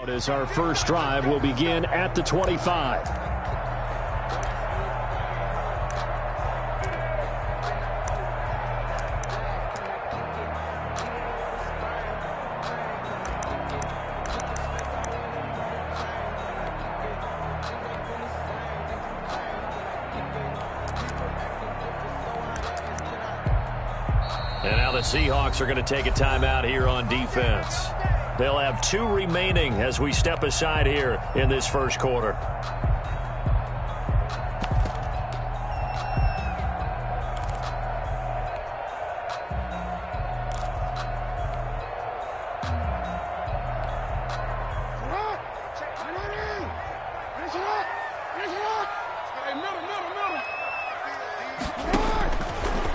As our first drive will begin at the 25. And now the Seahawks are going to take a timeout here on defense. They'll have 2 remaining as we step aside here in this first quarter.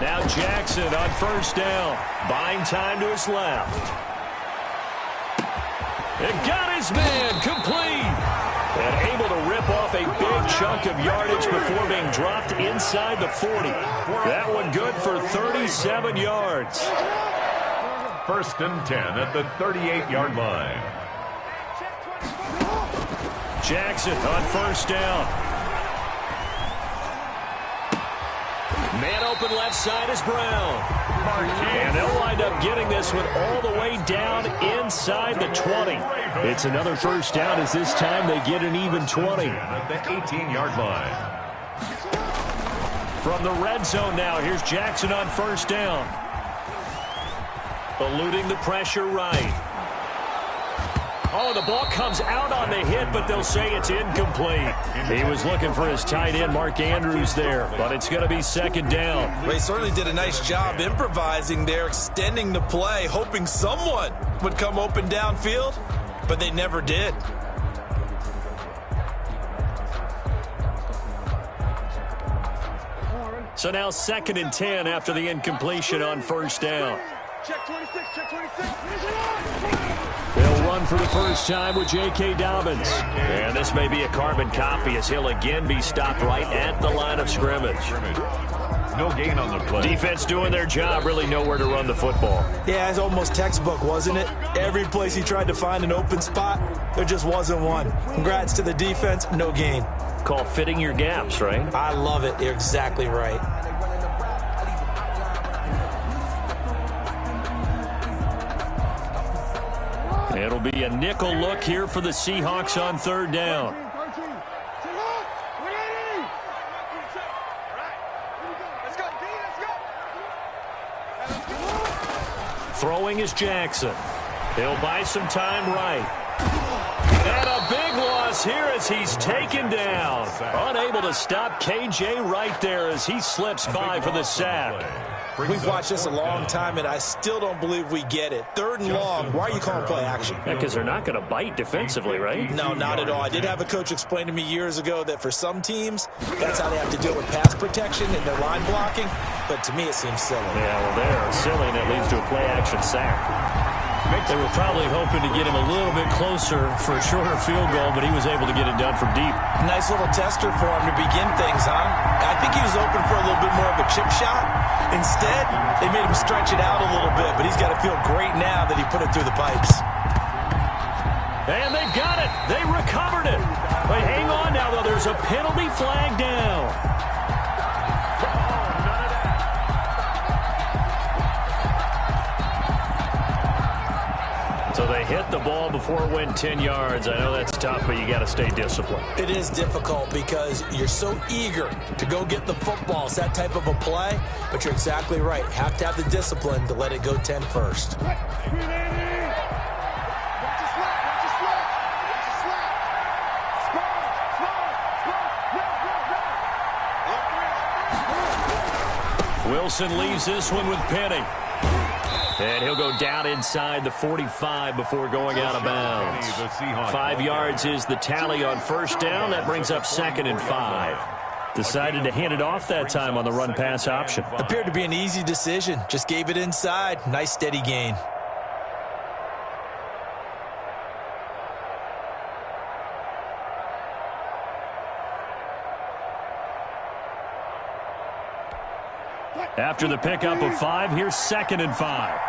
Now Jackson on first down, buying time to his left. It got his man complete. And able to rip off a big chunk of yardage before being dropped inside the 40. That one good for 37 yards. First and 10 at the 38-yard line. Jackson on first down. Man open left side is Brown. And they'll wind up getting this one all the way down inside the 20. It's another first down as this time they get an even 20. At the 18-yard line. From the red zone now, here's Jackson on first down. Eluding the pressure right. Oh, the ball comes out on the hit, but they'll say it's incomplete. He was looking for his tight end, Mark Andrews, there, but it's going to be second down. Well, he certainly did a nice job improvising there, extending the play, hoping someone would come open downfield, but they never did. So now second and 10 after the incompletion on first down. Check 26, check 26. They'll run for the first time with J.K. Dobbins. And this may be a carbon copy as he'll again be stopped right at the line of scrimmage. No gain on the play. Defense doing their job, really nowhere to run the football. Yeah, it's almost textbook, wasn't it? Every place he tried to find an open spot, there just wasn't one. Congrats to the defense, no gain. Call fitting your gaps, right? I love it. You're exactly right. It'll be a nickel look here for the Seahawks on third down. Throwing is Jackson. He'll buy some time right. And a big loss here as he's taken down. Unable to stop KJ right there as he slips by for the sack. We've watched this a long time, and I still don't believe we get it. Third and long, why are you calling play action? Because they're not going to bite defensively, right? No, not at all. I did have a coach explain to me years ago that for some teams, that's how they have to deal with pass protection and their line blocking. But to me, it seems silly. Yeah, well, they're silly, and it leads to a play-action sack. They were probably hoping to get him a little bit closer for a shorter field goal, but he was able to get it done from deep. Nice little tester for him to begin things, huh? I think he was open for a little bit more of a chip shot. Instead, they made him stretch it out a little bit, but he's got to feel great now that he put it through the pipes. And they've got it. They recovered it. But hang on now, though. There's a penalty flag down. So they hit the ball before it went 10 yards. I know that's tough, but you got to stay disciplined. It is difficult because you're so eager to go get the football. It's that type of a play, but you're exactly right. Have to have the discipline to let it go 10 first. Wilson leaves this one with Penny. And he'll go down inside the 45 before going out of bounds. 5 yards is the tally on first down. That brings up second and 5. Decided to hand it off that time on the run-pass option. Appeared to be an easy decision. Just gave it inside. Nice steady gain. After the pickup of 5, here's second and 5.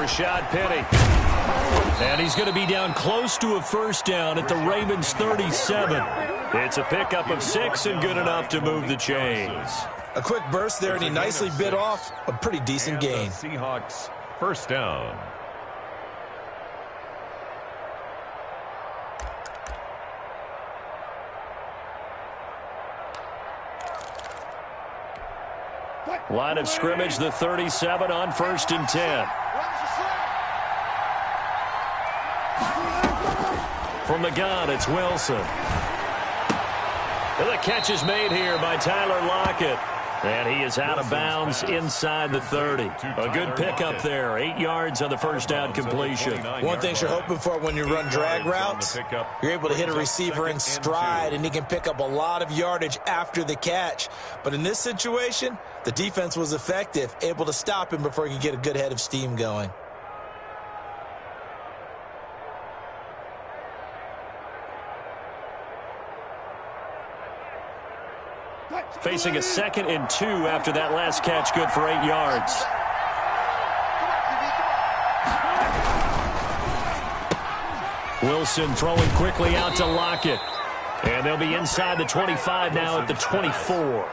for shot, Penny. And he's going to be down close to a first down at the Ravens' 37. It's a pickup of 6 and good enough to move the chains. A quick burst there, and he nicely bit off a pretty decent gain. Seahawks first down. Line of scrimmage, the 37 on 1st and 10. From the gun, it's Wilson. And the catch is made here by Tyler Lockett. And he is out of bounds inside the 30. A good pickup there. 8 yards on the first down completion. One thing you're hoping for when you run drag routes, you're able to hit a receiver in stride, and he can pick up a lot of yardage after the catch. But in this situation, the defense was effective, able to stop him before he could get a good head of steam going. Facing a 2nd and 2 after that last catch, good for 8 yards. Wilson throwing quickly out to Lockett. And they'll be inside the 25 now at the 24.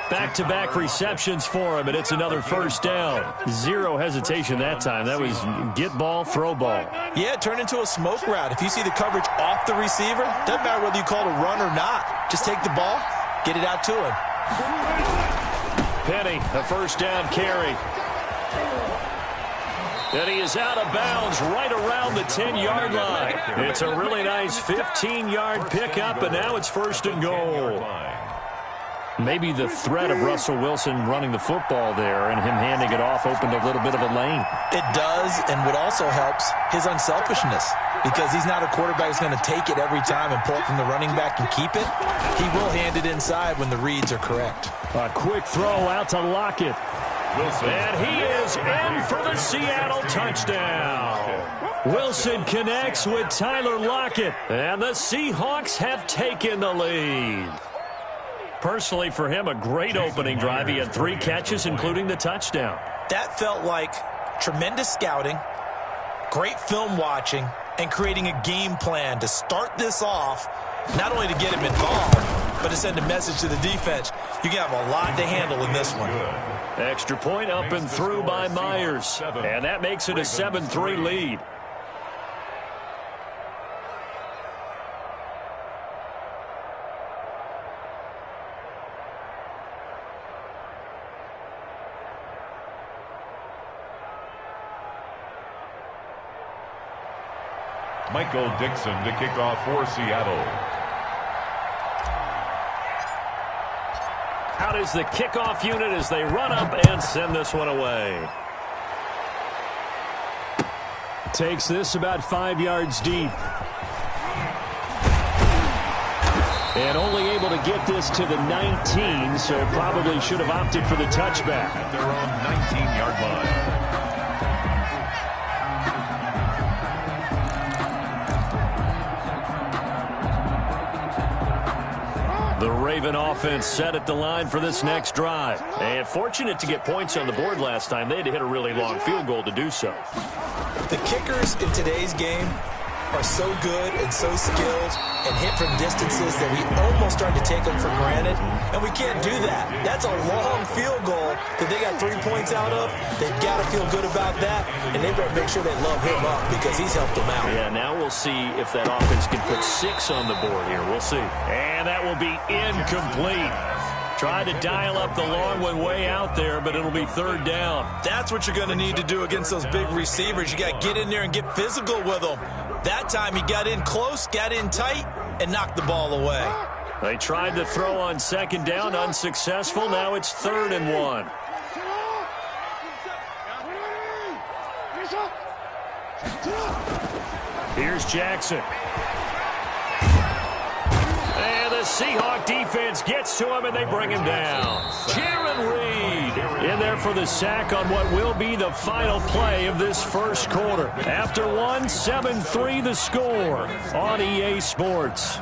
Back-to-back receptions for him, and it's another first down. Zero hesitation that time. That was get ball, throw ball. Yeah, it turned into a smoke route. If you see the coverage off the receiver, doesn't matter whether you call it a run or not. Just take the ball, get it out to him. Penny, a first down carry. And he is out of bounds right around the 10-yard line. It's a really nice 15-yard pickup, and now it's 1st and goal. Maybe the threat of Russell Wilson running the football there and him handing it off opened a little bit of a lane. It does, and what also helps, his unselfishness. Because he's not a quarterback who's going to take it every time and pull it from the running back and keep it. He will hand it inside when the reads are correct. A quick throw out to Lockett. And he is in for the Seattle touchdown. Wilson connects with Tyler Lockett, and the Seahawks have taken the lead. Personally, for him, a great opening drive. He had 3 catches, including the touchdown. That felt like tremendous scouting, great film watching, and creating a game plan to start this off, not only to get him involved, but to send a message to the defense. You can have a lot to handle in this one. Extra point up and through by Myers. And that makes it a 7-3 lead. Michael Dixon to kick off for Seattle. Out is the kickoff unit as they run up and send this one away. Takes this about 5 yards deep. And only able to get this to the 19, so probably should have opted for the touchback. At their own 19-yard line. The Raven offense set at the line for this next drive. And fortunate to get points on the board last time. They had to hit a really long field goal to do so. The kickers in today's game are so good and so skilled and hit from distances that we almost start to take them for granted. And we can't do that. That's a long field goal that they got 3 points out of. They've got to feel good about that. And they better make sure they love him up because he's helped them out. Yeah, now we'll see if that offense can put 6 on the board here. We'll see. And that will be incomplete. Try to dial up the long one way out there, but it'll be 3rd down. That's what you're going to need to do against those big receivers. You got to get in there and get physical with them. That time he got in close, got in tight, and knocked the ball away. They tried to throw on 2nd down, unsuccessful. Now it's 3rd and 1. Here's Jackson. And the Seahawk defense gets to him, and they bring him down. Jaron Reed in there for the sack on what will be the final play of this first quarter. After 1, 7-3 the score on EA Sports.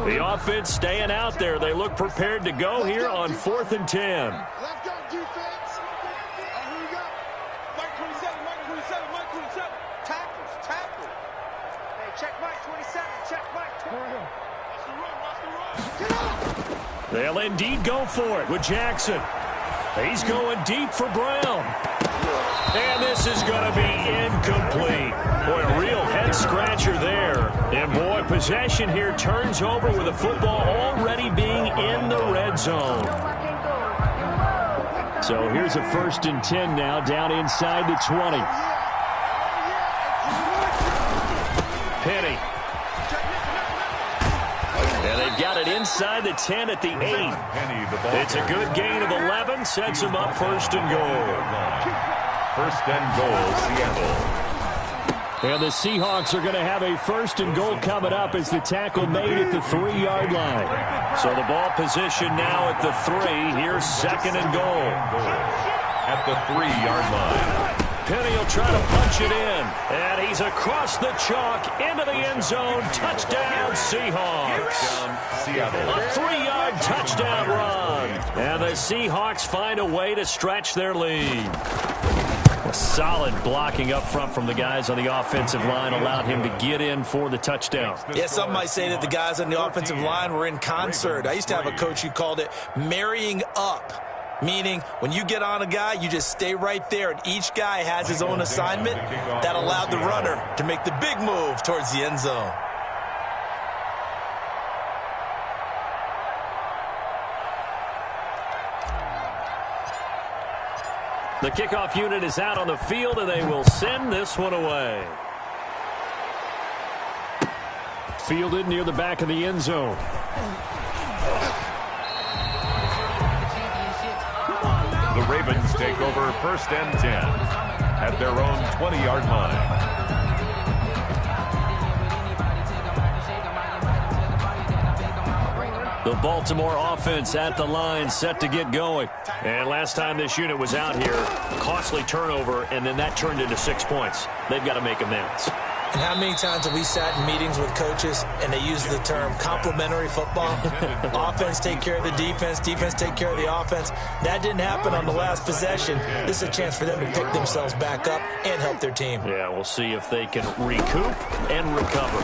The offense staying out there. They look prepared to go here on 4th and 10. Let's go, defense. Here we go. Mike 27, Mike 27, Mike 27. Tackles. Hey, check Mike 27, check Mike 20. Watch the run. Get up. They'll indeed go for it with Jackson. He's going deep for Brown. And this is going to be incomplete. Boy, a real head-scratcher there. And, boy, possession here turns over with the football already being in the red zone. So here's a 1st and 10 now, down inside the 20. Penny. And they've got it inside the 10 at the 8. It's a good gain of 11, sets them up 1st and goal. 1st and goal, Seattle. And the Seahawks are going to have a 1st and goal coming up as the tackle made at the 3-yard line. So the ball position now at the 3. Here's 2nd and goal. At the 3-yard line. Penny will try to punch it in. And he's across the chalk into the end zone. Touchdown, Seahawks. Seattle. A 3-yard touchdown run. And the Seahawks find a way to stretch their lead. Solid blocking up front from the guys on the offensive line allowed him to get in for the touchdown. Yeah, some might say that the guys on the offensive line were in concert. I used to have a coach who called it marrying up, meaning when you get on a guy, you just stay right there, and each guy has his own assignment. That allowed the runner to make the big move towards the end zone. The kickoff unit is out on the field, and they will send this one away. Fielded near the back of the end zone. The Ravens take over 1st and 10 at their own 20-yard line. The Baltimore offense at the line, set to get going. And last time this unit was out here, costly turnover, and then that turned into 6 points. They've got to make amends. And how many times have we sat in meetings with coaches and they use the term complementary football? Offense take care of the defense, defense take care of the offense. That didn't happen on the last possession. This is a chance for them to pick themselves back up and help their team. Yeah, we'll see if they can recoup and recover.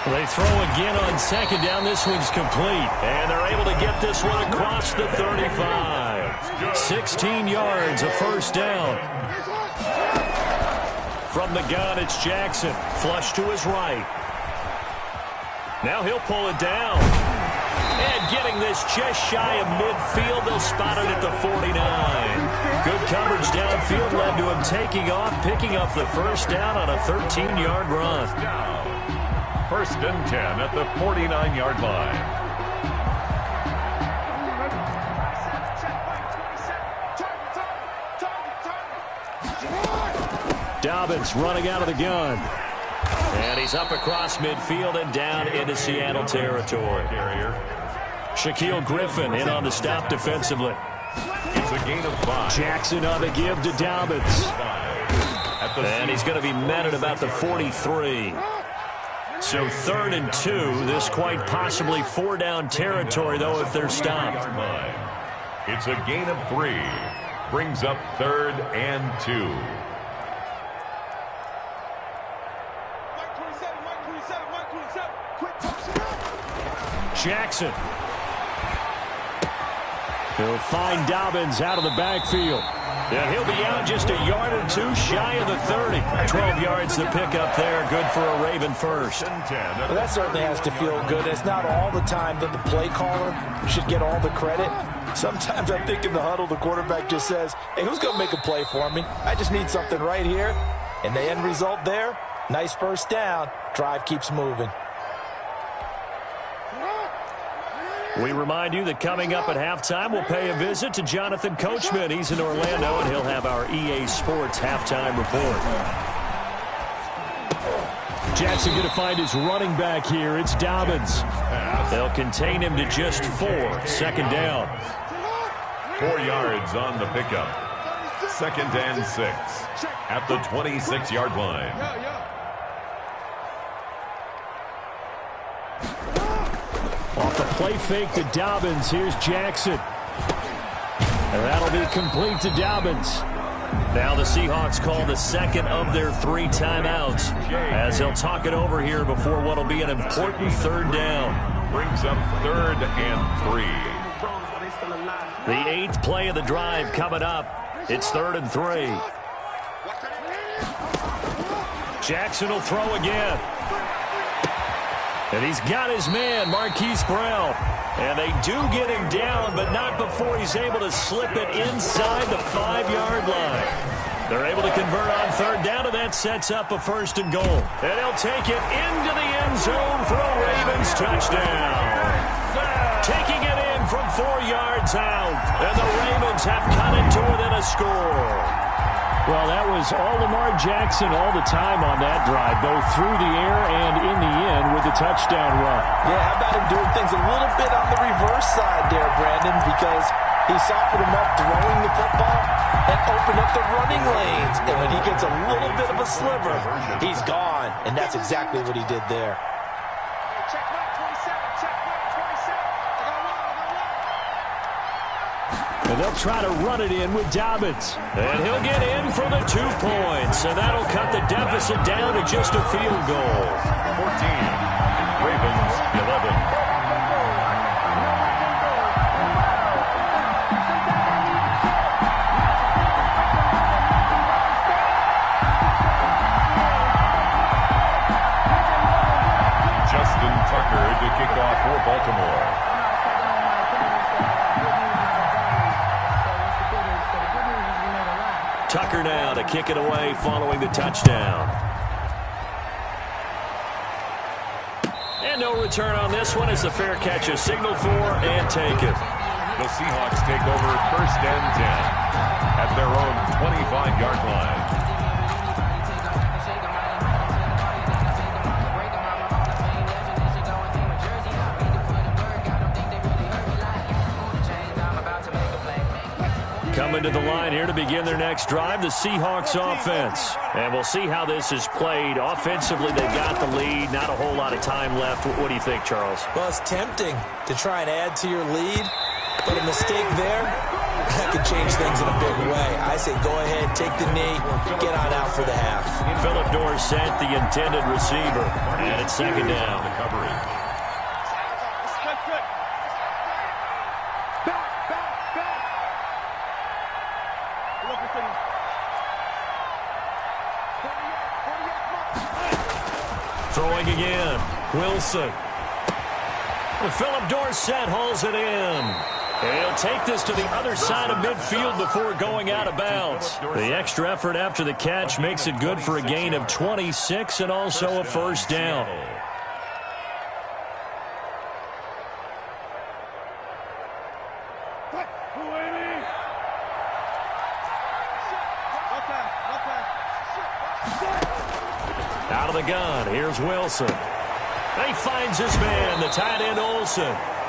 They throw again on 2nd down. This one's complete. And they're able to get this one across the 35. 16 yards, a 1st down. From the gun, it's Jackson. Flush to his right. Now he'll pull it down. And getting this just shy of midfield, they'll spot it at the 49. Good coverage downfield led to him taking off, picking up the 1st down on a 13-yard run. 1st and 10 at the 49-yard line. Dobbins running out of the gun. And he's up across midfield and down into Seattle territory. Shaquille Griffin in on the stop defensively. It's a gain of 5. Jackson on the give to Dobbins. And he's going to be met at about the 43. So 3rd and 2. This quite possibly 4-down territory, though, if they're stopped. It's a gain of 3. Brings up 3rd and 2. Jackson. He'll find Dobbins out of the backfield. Yeah, he'll be out just a yard or 2 shy of the 30. 12 yards to pick up there. Good for a Raven 1st. Well, that certainly has to feel good. It's not all the time that the play caller should get all the credit. Sometimes I think in the huddle, the quarterback just says, hey, who's going to make a play for me? I just need something right here. And the end result there, nice 1st down. Drive keeps moving. We remind you that coming up at halftime, we'll pay a visit to Jonathan Coachman. He's in Orlando, and he'll have our EA Sports halftime report. Jackson going to find his running back here. It's Dobbins. They'll contain him to just 4. 2nd down. 4 yards on the pickup. 2nd and 6 at the 26-yard line. Off the play fake to Dobbins. Here's Jackson. And that'll be complete to Dobbins. Now the Seahawks call the 2nd of their 3 timeouts as they'll talk it over here before what will be an important 3rd down. Brings up 3rd and 3. The 8th play of the drive coming up. It's 3rd and 3. Jackson will throw again. And he's got his man, Marquise Brown. And they do get him down, but not before he's able to slip it inside the 5-yard line. They're able to convert on 3rd down, and that sets up a 1st and goal. And he'll take it into the end zone for a Ravens touchdown. Taking it in from 4 yards out, and the Ravens have cut it to within a score. Well, that was all Lamar Jackson all the time on that drive, both through the air and in the end with the touchdown run. Yeah, how about him doing things a little bit on the reverse side there, Brandon, because he softened him up throwing the football and opened up the running lanes. And when he gets a little bit of a sliver, he's gone. And that's exactly what he did there. Check Mike 27. Check Mike 27. I got one. And they'll try to run it in with Dobbins. And he'll get in for the 2 points. And that'll cut the deficit down to just a field goal. 14. Ravens 11. Justin Tucker to kick off for Baltimore. Tucker now to kick it away following the touchdown. And no return on this one as the fair catch is signaled for and taken. The Seahawks take over 1st and 10 at their own 25-yard line. Coming to the line here to begin their next drive, the Seahawks offense. And we'll see how this is played. Offensively, they've got the lead. Not a whole lot of time left. What do you think, Charles? Well, it's tempting to try and add to your lead, but a mistake there, that could change things in a big way. I say go ahead, take the knee, get on out for the half. Philip Dorsett, the intended receiver. And it's 2nd down. The coverage. Throwing again. Wilson. And Philip Dorsett hauls it in. And he'll take this to the other side of midfield before going out of bounds. The extra effort after the catch makes it good for a gain of 26 and also a 1st down. Out of the gun, here's Wilson. And he finds his man, the tight end Olsen.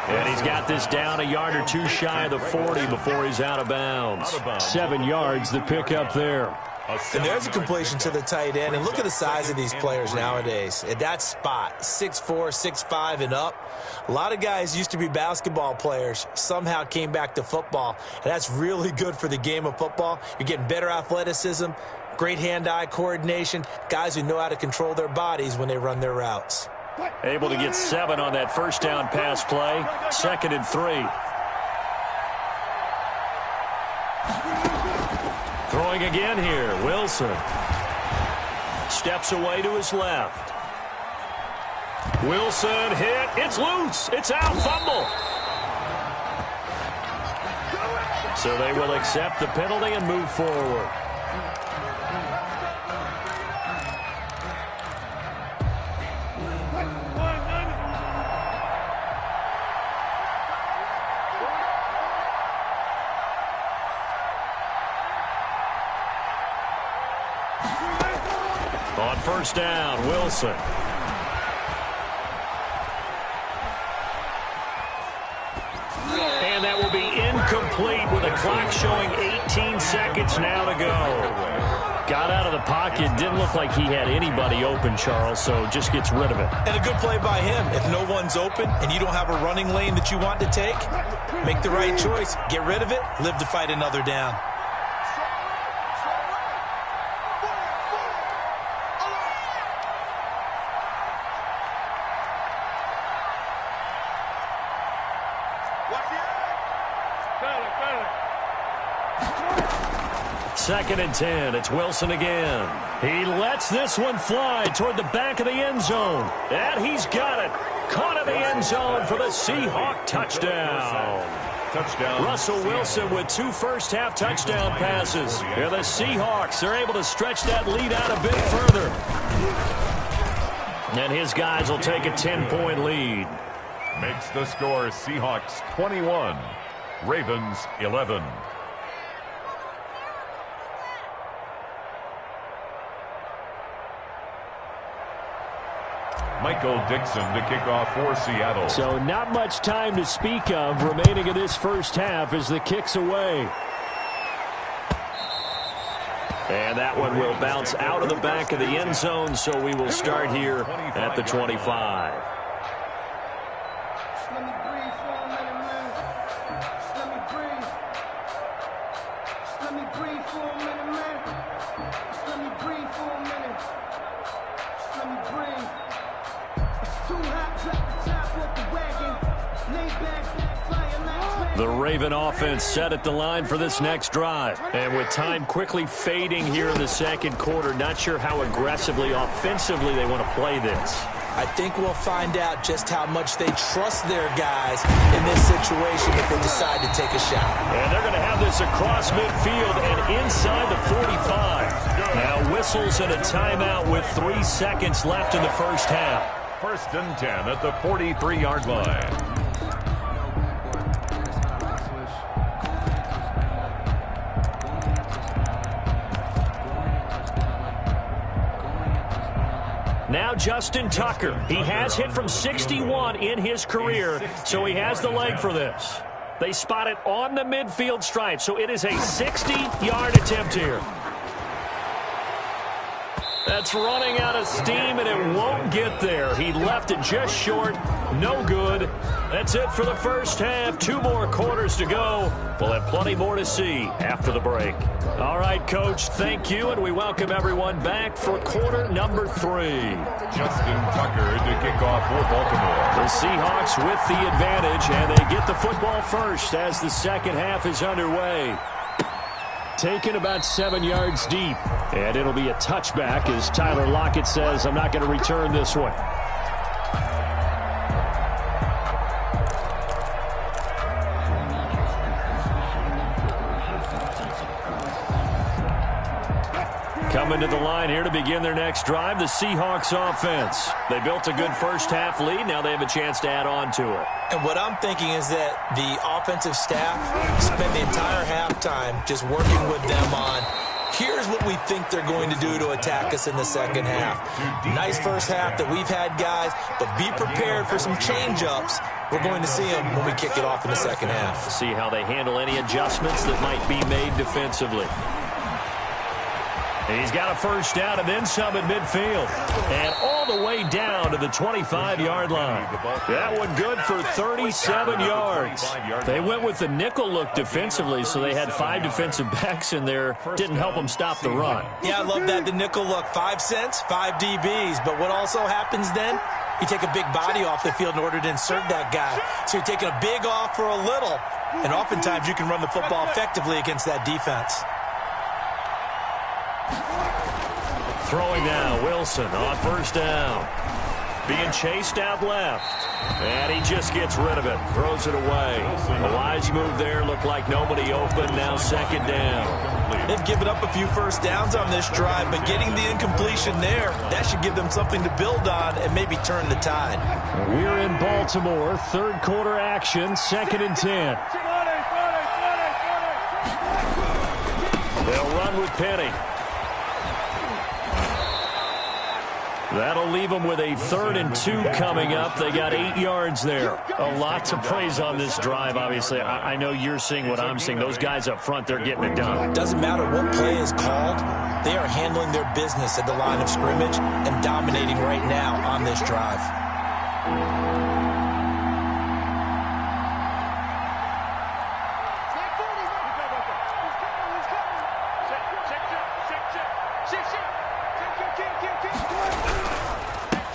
And he's got this down a yard or 2 shy of the 40 before he's out of bounds. 7 yards, the pickup there. And there's a completion to the tight end. And look at the size of these players nowadays. At that spot, 6'4", 6'5", and up. A lot of guys used to be basketball players, somehow came back to football. And that's really good for the game of football. You're getting better athleticism, great hand-eye coordination, guys who know how to control their bodies when they run their routes. Able to get 7 on that 1st down pass play. 2nd and 3. Throwing again here, Wilson. Steps away to his left. Wilson hit. It's loose. It's out. Fumble. So they will accept the penalty and move forward. On first down. Wilson. And that will be incomplete with a clock showing 18 seconds now to go. Got out of the pocket. Didn't look like he had anybody open, Charles, so just gets rid of it. And a good play by him. If no one's open and you don't have a running lane that you want to take, make the right choice. Get rid of it. Live to fight another down. Second and 10. It's Wilson again. He lets this one fly toward the back of the end zone. And he's got it. Caught in the end zone for the Seahawk touchdown. Russell Wilson with 2 first-half touchdown passes. And the Seahawks are able to stretch that lead out a bit further. And his guys will take a 10-point lead. Makes the score Seahawks 21, Ravens 11. Michael Dixon to kick off for Seattle. So not much time to speak of remaining in this first half as the kick's away. And that one will bounce out of the back of the end zone, so we will start here at the 25. Let me breathe for a minute, man. Let me breathe. Let me breathe for a minute, man. Let me breathe for a minute. Let me breathe. Too hot, drop the top off the wagon. Lay back, flying like The Raven offense set at the line for this next drive. And with time quickly fading here in the second quarter, not sure how aggressively, offensively they want to play this. I think we'll find out just how much they trust their guys in this situation if they decide to take a shot. And they're going to have this across midfield and inside the 45. Now whistles and a timeout with 3 seconds left in the first half. First and 10 at the 43-yard line. Now Justin Tucker. He has hit from 61 in his career, so he has the leg for this. They spot it on the midfield stripe, so it is a 60-yard attempt here. That's running out of steam, and it won't get there. He left it just short. No good. That's it for the first half. 2 more quarters to go. We'll have plenty more to see after the break. All right, Coach, thank you, and we welcome everyone back for quarter number 3. Justin Tucker to kick off for Baltimore. The Seahawks with the advantage, and they get the football first as the second half is underway. Taken about 7 yards deep, and it'll be a touchback as Tyler Lockett says, I'm not going to return this one. Coming to the line here to begin their next drive, the Seahawks offense. They built a good first-half lead. Now they have a chance to add on to it. And what I'm thinking is that the offensive staff spent the entire halftime just working with them on, here's what we think they're going to do to attack us in the second half. Nice first half that we've had, guys, but be prepared for some change-ups. We're going to see them when we kick it off in the second half. See how they handle any adjustments that might be made defensively. He's got a first down and then some at midfield. And all the way down to the 25-yard line. That one good for 37 yards. They went with the nickel look defensively, so they had 5 defensive backs in there. Didn't help them stop the run. Yeah, I love that, the nickel look. 5 cents, 5 DBs. But what also happens then? You take a big body off the field in order to insert that guy. So you're taking a big off for a little. And oftentimes you can run the football effectively against that defense. Throwing now, Wilson on first down. Being chased out left. And he just gets rid of it. Throws it away. A wise move there. Looked like nobody open. Now second down. They've given up a few first downs on this drive, but getting the incompletion there, that should give them something to build on and maybe turn the tide. We're in Baltimore. Third quarter action. Second and 10. They'll run with Penny. That'll leave them with a 3rd and 2 coming up. They got 8 yards there. A lot to praise on this drive, obviously. I know you're seeing what I'm seeing. Those guys up front, they're getting it done. Doesn't matter what play is called. They are handling their business at the line of scrimmage and dominating right now on this drive.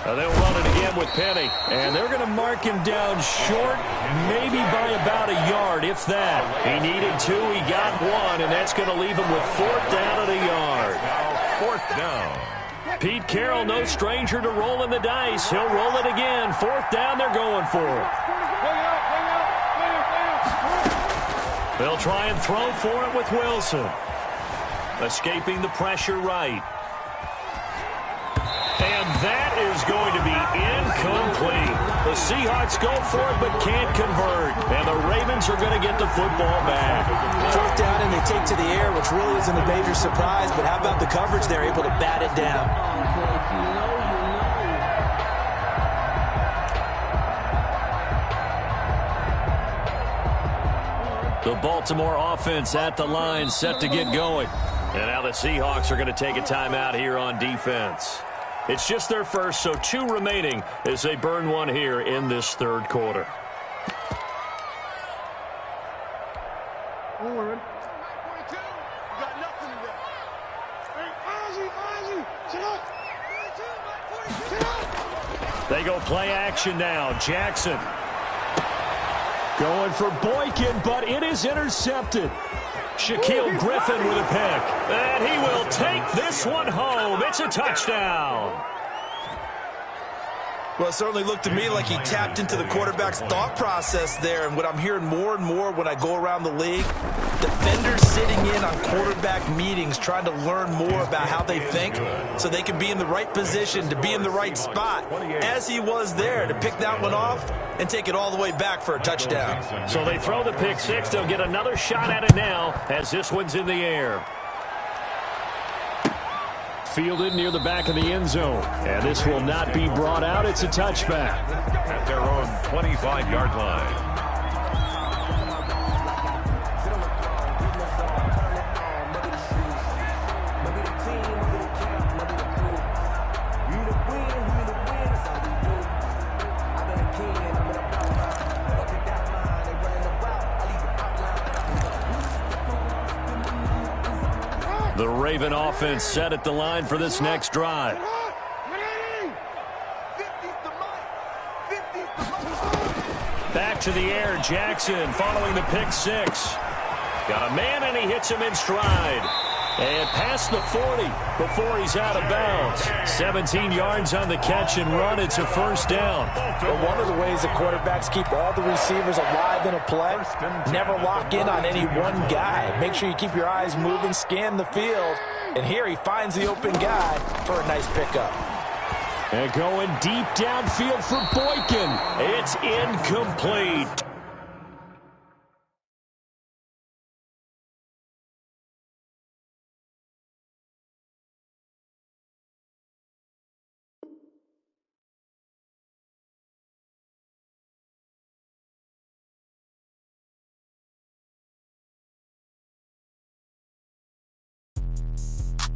They'll run it again with Penny, and they're going to mark him down short, maybe by about a yard, if that. He needed 2, he got 1, and that's going to leave him with 4th down at a yard. 4th down. Pete Carroll, no stranger to rolling the dice. He'll roll it again. 4th down, they're going for it. They'll try and throw for it with Wilson. Escaping the pressure right. And that is going to be incomplete. The Seahawks go for it but can't convert. And the Ravens are going to get the football back. 4th down and they take to the air, which really isn't a major surprise. But how about the coverage? They're able to bat it down. The Baltimore offense at the line, set to get going. And now the Seahawks are going to take a timeout here on defense. It's just their first, so 2 remaining as they burn 1 here in this 3rd quarter. They go play action now. Jackson going for Boykin, but it is intercepted. Shaquille Griffin with a pick. And he will take this one home. It's a touchdown. Well, it certainly looked to me like he tapped into the quarterback's thought process there. And what I'm hearing more and more when I go around the league, defenders sitting in on quarterback meetings trying to learn more about how they think so they can be in the right position to be in the right spot, as he was there to pick that one off and take it all the way back for a touchdown. So they throw the pick 6. They'll get another shot at it now as this one's in the air. Fielded near the back of the end zone. And this will not be brought out. It's a touchback. At their own 25-yard line. The Raven offense set at the line for this next drive. Back to the air, Jackson following the pick 6. Got a man and he hits him in stride. And past the 40 before he's out of bounds. 17 yards on the catch and run. It's a 1st down. But one of the ways the quarterbacks keep all the receivers alive in a play, never lock in on any one guy. Make sure you keep your eyes moving, scan the field. And here he finds the open guy for a nice pickup. And going deep downfield for Boykin. It's incomplete.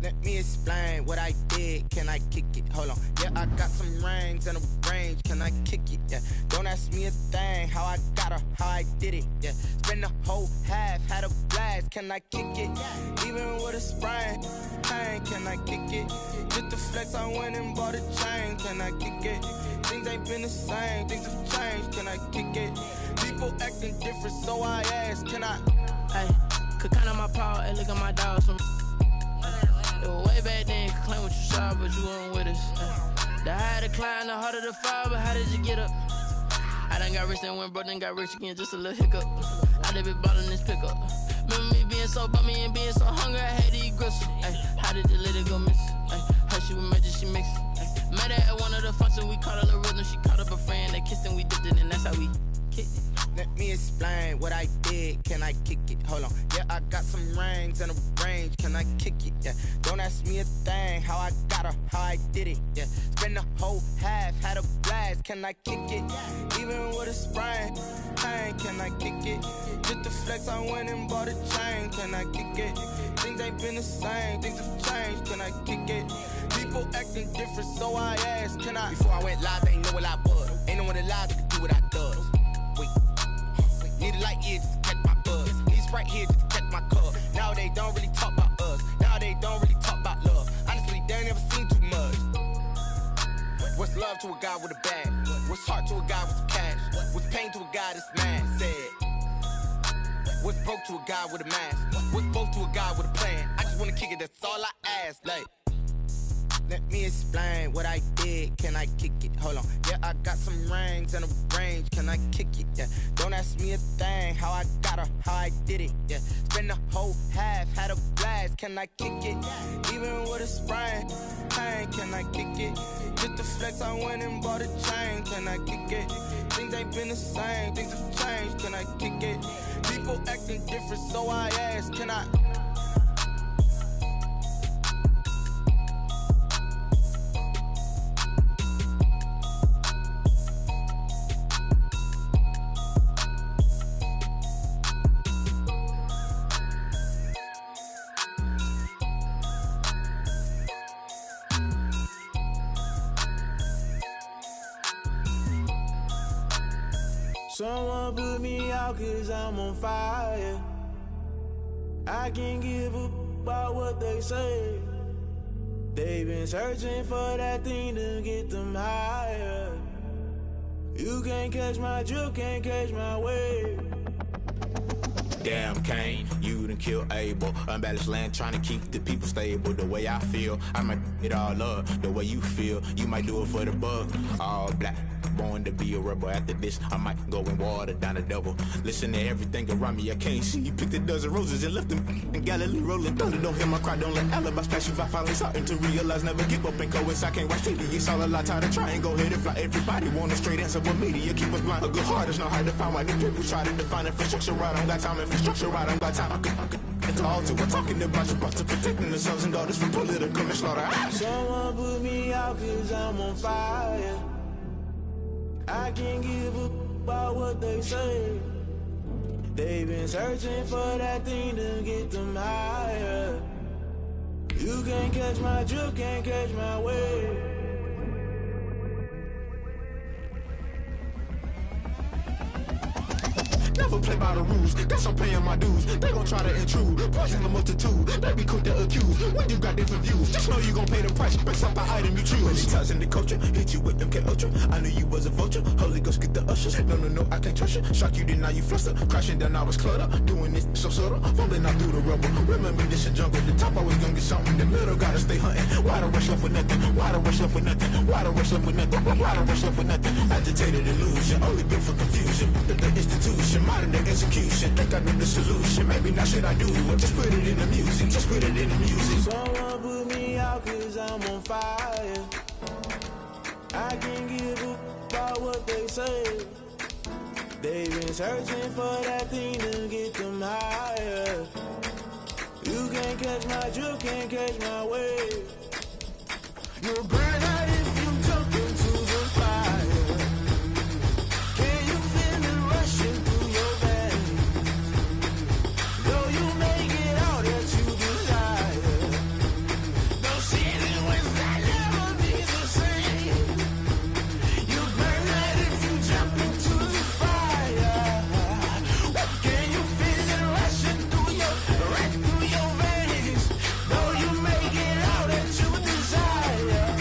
Let me explain what I did. Can I kick it? Hold on. Yeah, I got some rings and a range. Can I kick it? Yeah. Don't ask me a thing. How I got her, how I did it. Yeah. Spend the whole half, had a blast. Can I kick it? Even with a sprain. Pain, can I kick it? Just the flex, I went and bought a chain. Can I kick it? Things ain't been the same. Things have changed. Can I kick it? People acting different, so I ask. Can I? Hey, could count on my power and look at my dogs from. It was way back then, you could claim what you saw, but you weren't with us. The higher the climb, the harder the fall, but how did you get up? I done got rich and went broke, then got rich again, just a little hiccup. I done been ballin' this pickup. Remember me being so bummy and being so hungry, I had to eat gristle. Ay, how did the lady go miss? Her she was magic, she mixed. Met her at one of the functions, we caught her the rhythm, she caught up a friend, they kissed and we dipped it, and that's how we kicked it. Let me me explain what I did. Can I kick it? Hold on. Yeah, I got some rings and a range. Can I kick it? Yeah. Don't ask me a thing. How I got her, how I did it. Yeah. Spend the whole half, had a blast. Can I kick it? Even with a sprain, pain. Can I kick it? Just to flex, I went and bought a chain. Can I kick it? Things ain't been the same. Things have changed. Can I kick it? People acting different, so I asked. Can I? Before I went live, they ain't know what I was. Ain't no one alive that could do what I does. Need a light year just to catch my buzz. Need Sprite here just to catch my cup. Now they don't really talk about us. Now they don't really talk about love. Honestly, they ain't never seen too much. What's love to a guy with a bag? What's heart to a guy with some cash? What's pain to a guy that's mad? Said. What's broke to a guy with a mask? What's both to a guy with a plan? I just wanna kick it, that's all I ask. Like, let me explain what I did. Can I kick it? Hold on. Yeah, I got some rings and a range. Can I kick it? Yeah. Don't ask me a thing. How I got her, how I did it. Yeah. Spend the whole half, had a blast. Can I kick it? Even with a sprain, pain. Can I kick it? Just to flex, I went and bought a chain. Can I kick it? Things ain't been the same. Things have changed. Can I kick it? People acting different, so I asked. Can I? Someone put me out 'cause I'm on fire. I can't give up about what they say. They've been searching for that thing to get them higher. You can't catch my drift, can't catch my wave. Damn Kane, you done killed Abel. Unbalanced land trying to keep the people stable. The way I feel, I might it all up. The way you feel, you might do it for the buck. All black, born to be a rebel. After this, I might go and water down the devil. Listen to everything around me, I can't see. You picked a dozen roses and left them in Galilee rolling thunder. Don't hear my cry, don't let alibis pass you. I finally starting to realize, never give up and coincide. Can't watch TV, it's all a lot. Tired of trying, go ahead and fly. Everybody want a straight answer, but media keep us blind. A good heart is not hard to find. Why the people try to define infrastructure right? I don't got time, infrastructure right? I don't got time. I could all to. We're talking about you, about to protecting the sons and daughters from political manslaughter. Someone put me out 'cause I'm on fire. I can't give up about what they say. They've been searching for that thing to get them higher. You can't catch my drift, can't catch my wave. Never play by the rules, guess I'm paying my dues. They gon' try to intrude, poison the multitude. They be quick to accuse when you got different views. Just know you gon' pay the price based off the item you choose. Many times in the culture, hit you with MK Ultra. I knew you was a vulture, Holy Ghost get the ushers. No, I can't trust you. Shock you, then now you fluster. Crashing down, I was cluttered. Doing this so subtle, falling out through the rubble. Remember this in jungle, the top always gonna get something. The middle gotta stay hunting. Why the rush left with nothing? Why the rush left with nothing? Why the rush left with nothing? Why the rush left with nothing? Agitated illusion, only built for confusion. The institution, modern day execution. Think I know the solution. Maybe not should I do it? Just put it in the music. Just put it in the music. Someone put me out 'cause I'm on fire. I can't give up about what they say. They've been searching for that thing to get them higher. You can't catch my drift, can't catch my wave. You'll burn out if you jump into the fire. Can you feel it rushing through your veins? Though you make it all that you desire. No ceiling when that never be the same. You burn out if you jump into the fire. Can you feel it rushing through your veins? Though you make it all that you desire.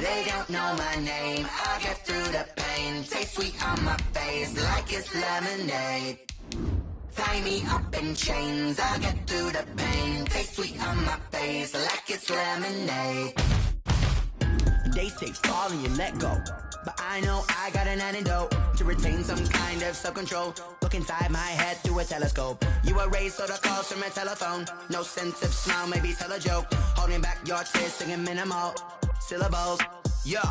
they don't know my name. I get through the pain, taste sweet on my face like it's lemonade. Tie me up in chains, I get through the pain, taste sweet on my face like it's lemonade. They say fall and you let go, but I know I got an antidote to retain some kind of self-control. Look inside my head through a telescope. You erase all the calls from a telephone. No sense of smile, maybe tell a joke. Holding back your tears, singing minimal syllables. Yo,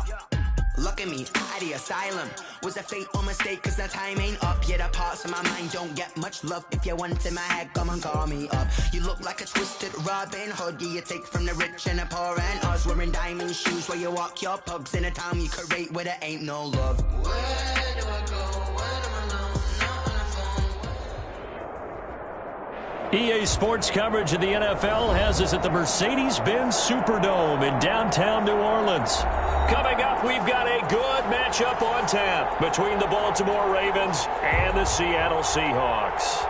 look at me, out the asylum. Was a fate or mistake, cause the time ain't up. Yet the parts of my mind don't get much love. If you want in my head, come and call me up. You look like a twisted Robin Hood. Yeah, you take from the rich and the poor and us. Wearing diamond shoes where you walk your pugs. In a town you create where there ain't no love. Where do I go? When I'm alone, not on the phone. EA Sports coverage of the NFL has us at the Mercedes-Benz Superdome in downtown New Orleans. Coming up, we've got a good matchup on tap between the Baltimore Ravens and the Seattle Seahawks.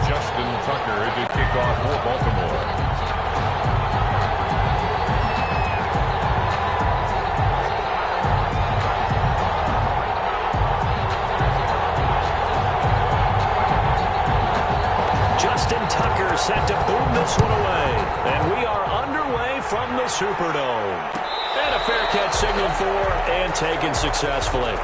Justin Tucker to kick off for Baltimore. Justin Tucker set to boom this one away. And we are underway from the Superdome. And a fair catch signaled for and taken successfully.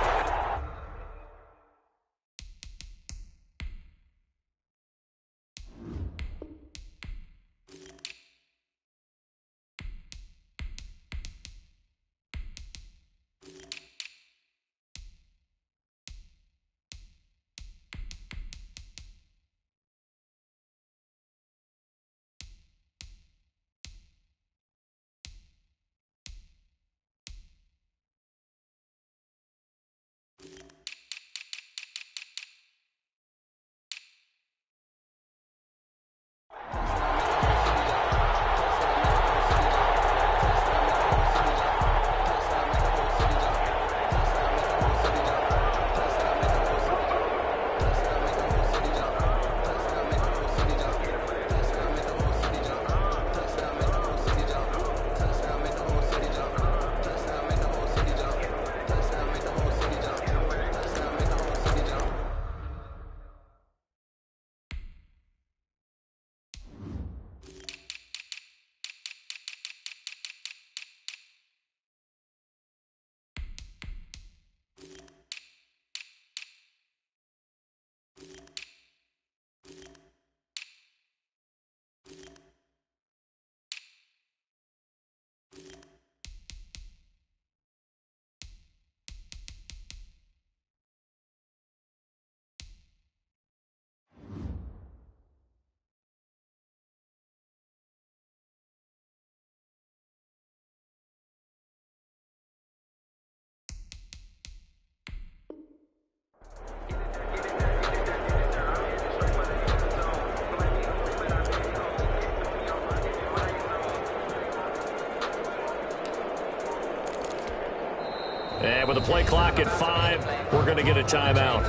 And with the play clock at 5, we're going to get a timeout.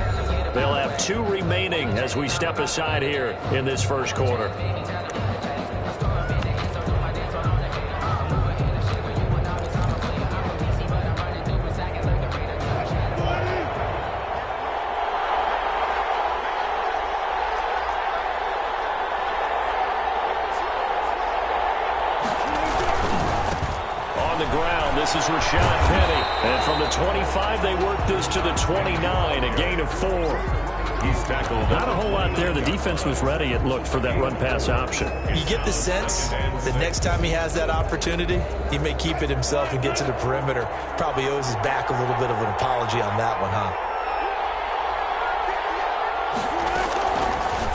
They'll have 2 remaining as we step aside here in this first quarter. This is Rashad Penny. And from the 25, they work this to the 29, a gain of 4. He's tackled. Not a whole lot there. The defense was ready, it looked, for that run-pass option. You get the sense that next time he has that opportunity, he may keep it himself and get to the perimeter. Probably owes his back a little bit of an apology on that one, huh?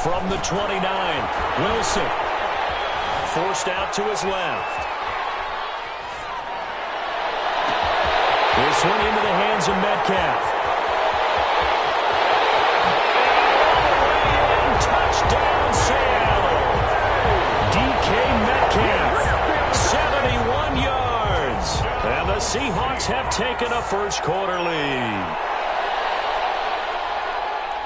From the 29, Wilson. Forced out to his left. This one into the hands of Metcalf. And touchdown, Seattle. DK Metcalf, 71 yards. And the Seahawks have taken a first-quarter lead.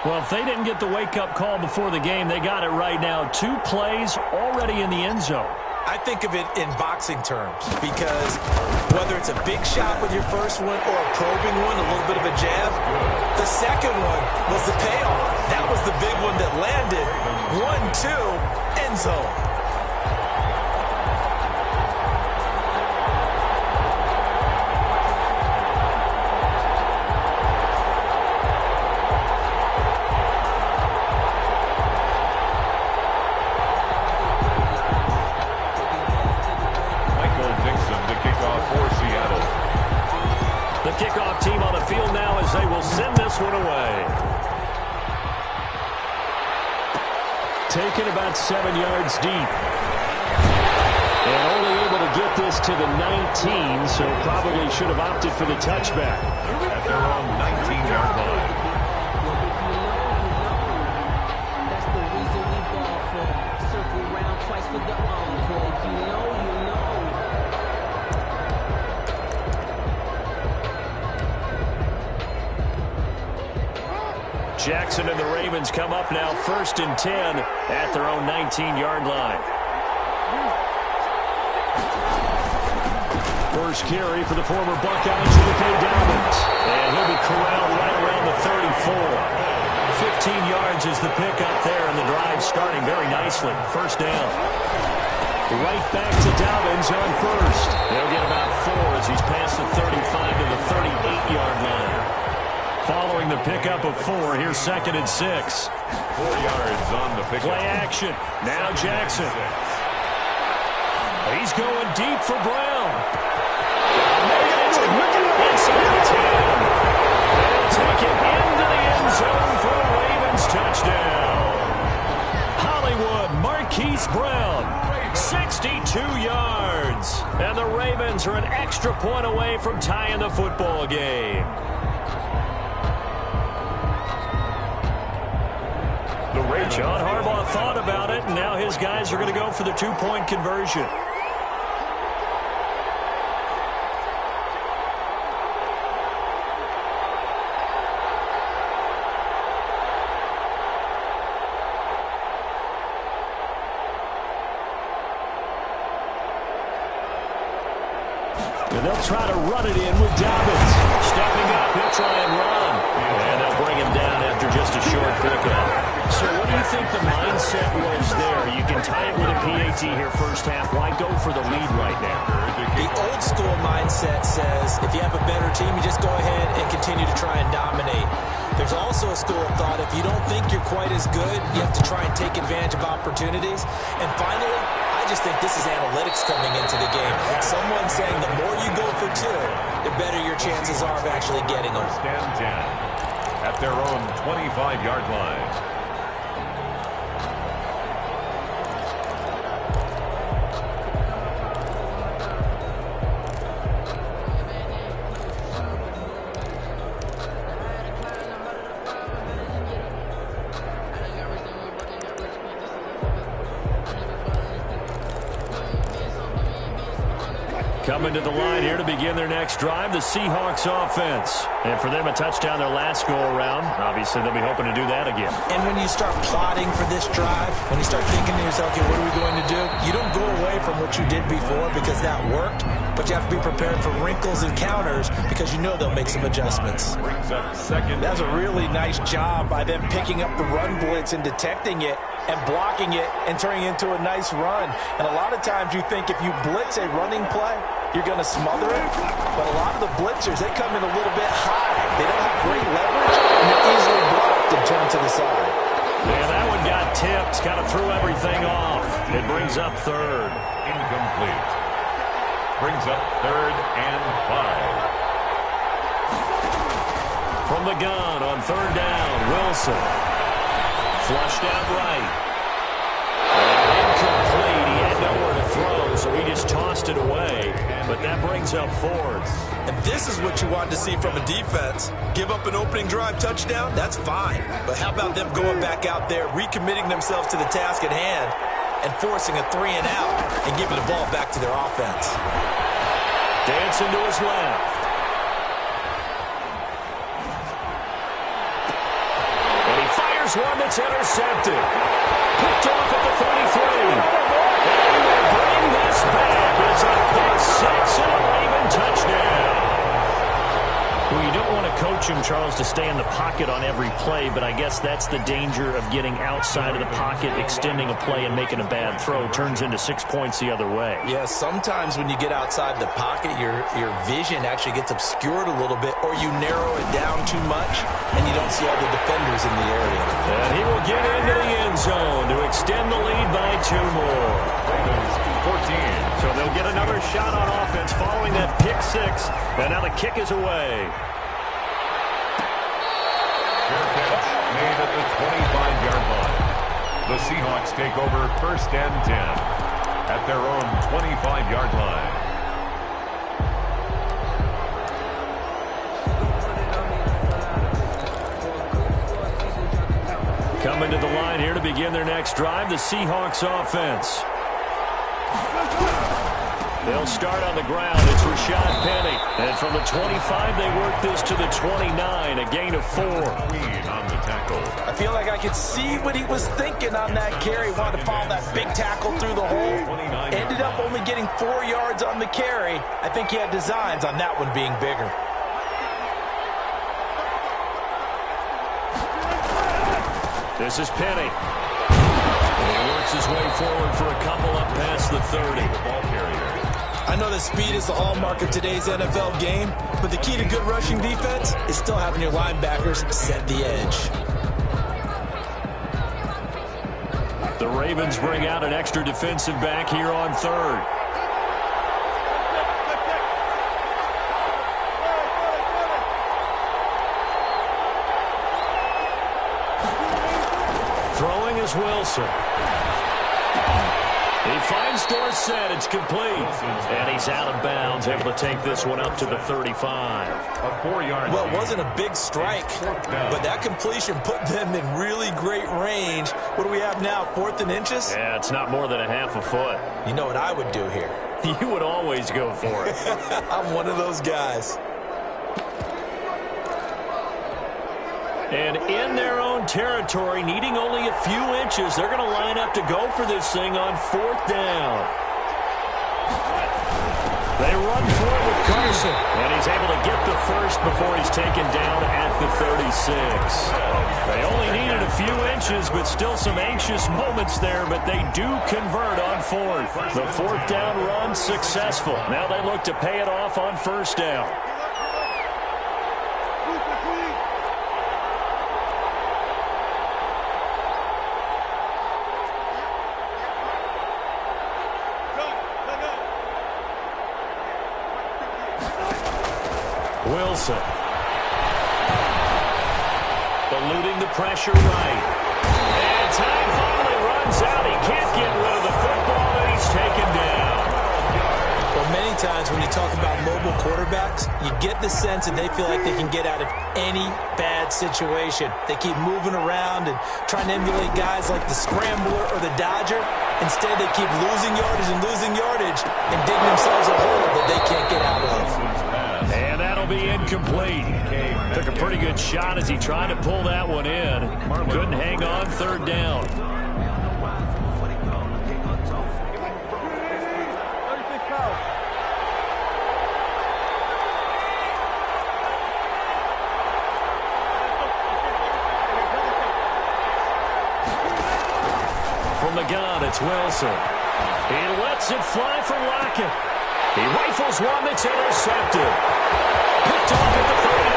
Well, if they didn't get the wake-up call before the game, they got it right now. 2 plays already in the end zone. I think of it in boxing terms because whether it's a big shot with your first one or a probing one, a little bit of a jab, the second one was the payoff. That was the big one that landed. 1-2, end zone. Kickoff team on the field now as they will send this one away. Taken about 7 yards deep. And only able to get this to the 19, so probably should have opted for the touchback. At their own 19-yard line. That's the reason we ball for. Circle round twice for the encore. If you know, you know. Jackson and the Ravens come up now 1st and 10 at their own 19-yard line. First carry for the former Buckeyes, J.K. Dobbins. And he'll be corralled right around the 34. 15 yards is the pickup there, and the drive starting very nicely. First down. Right back to Dobbins on first. They'll get about 4 as he's past the 35 to the 38-yard line. Following the pickup of 4, here's 2nd and 6. 4 yards on the pickup. Play action. Now Jackson. He's going deep for Brown. Inside the 10. They'll take it into the end zone for a Ravens touchdown. Hollywood Marquise Brown, 62 yards. And the Ravens are an extra point away from tying the football game. John Harbaugh thought about it, and now his guys are going to go for the 2-point conversion. And they'll try to run it in with Dobbins. Stepping up, he'll try and run. And they'll bring him down after just a short pickup. So what do you think the mindset was there? You can tie it with a PAT here first half. Why go for the lead right now? The old school mindset says if you have a better team, you just go ahead and continue to try and dominate. There's also a school of thought, if you don't think you're quite as good, you have to try and take advantage of opportunities. And finally, I just think this is analytics coming into the game. Someone saying the more you go for 2, the better your chances are of actually getting them. Stand 10 at their own 25-yard line. Coming to the line here to begin their next drive, the Seahawks offense. And for them, a touchdown their last go-around. Obviously, they'll be hoping to do that again. And when you start plotting for this drive, when you start thinking to yourself, okay, what are we going to do? You don't go away from what you did before because that worked, but you have to be prepared for wrinkles and counters because you know they'll make some adjustments. Brings up 2nd. That was a really nice job by them picking up the run blitz and detecting it and blocking it and turning it into a nice run. And a lot of times you think if you blitz a running play, you're going to smother it. But a lot of the blitzers, they come in a little bit high. They don't have great leverage, and they're easily blocked and turned to the side. Yeah, that one got tipped. Kind of threw everything off. It brings up 3rd. Incomplete. Brings up 3rd and 5. From the gun on 3rd down, Wilson. Flushed out right. Incomplete. He had nowhere to throw, so he just tossed it away. But that brings up 4th. And this is what you want to see from a defense. Give up an opening drive touchdown, that's fine. But how about them going back out there, recommitting themselves to the task at hand, and forcing a 3-and-out and giving the ball back to their offense. Dancing to his left. And he fires one that's intercepted. Picked off at the 33. And they will bring that 6 and a Raven touchdown. Well, you don't want to coach him, Charles, to stay in the pocket on every play, but I guess that's the danger of getting outside of the pocket, extending a play, and making a bad throw. Turns into 6 points the other way. Yeah, sometimes when you get outside the pocket, your vision actually gets obscured a little bit, or you narrow it down too much, and you don't see all the defenders in the area. And he will get into the end zone to extend the lead by 2 more. 14. So they'll get another shot on offense following that pick 6, and now the kick is away. Fair catch made at the 25-yard line. The Seahawks take over 1st and 10 at their own 25-yard line. Coming to the line here to begin their next drive, the Seahawks offense. They'll start on the ground. It's Rashad Penny. And from the 25, they work this to the 29, a gain of 4. On the tackle. I feel like I could see what he was thinking on that carry. Wanted to follow that big tackle through the hole. Ended up only getting 4 yards on the carry. I think he had designs on that one being bigger. This is Penny. He works his way forward for a couple up past the 30. The ball carrier. I know that speed is the hallmark of today's NFL game, but the key to good rushing defense is still having your linebackers set the edge. The Ravens bring out an extra defensive back here on 3rd. Throwing is Wilson. He finds Dorsett. It's complete. And he's out of bounds, able to take this one up to the 35. A 4-yard. Well, it wasn't a big strike, but that completion put them in really great range. What do we have now, 4th and inches? Yeah, it's not more than a half a foot. You know what I would do here? You would always go for it. I'm one of those guys. And in their own territory, needing only a few inches, they're going to line up to go for this thing on 4th down. They run for it with Carson, and he's able to get the first before he's taken down at the 36. They only needed a few inches, but still some anxious moments there, but they do convert on 4th. The 4th down run successful. Now they look to pay it off on 1st down. Wilson. Eluding the pressure right. And time finally runs out. He can't get rid of the football, and he's taken down. Well, many times when you talk about mobile quarterbacks, you get the sense that they feel like they can get out of any bad situation. They keep moving around and trying to emulate guys like the Scrambler or the Dodger. Instead, they keep losing yardage and digging themselves a hole that they can't get out of. And that'll be incomplete. Took a pretty good shot as he tried to pull that one in. Couldn't hang on 3rd down. From the gun, it's Wilson. He lets it fly for Lockett. He rifles one that's intercepted. Picked off at the 39.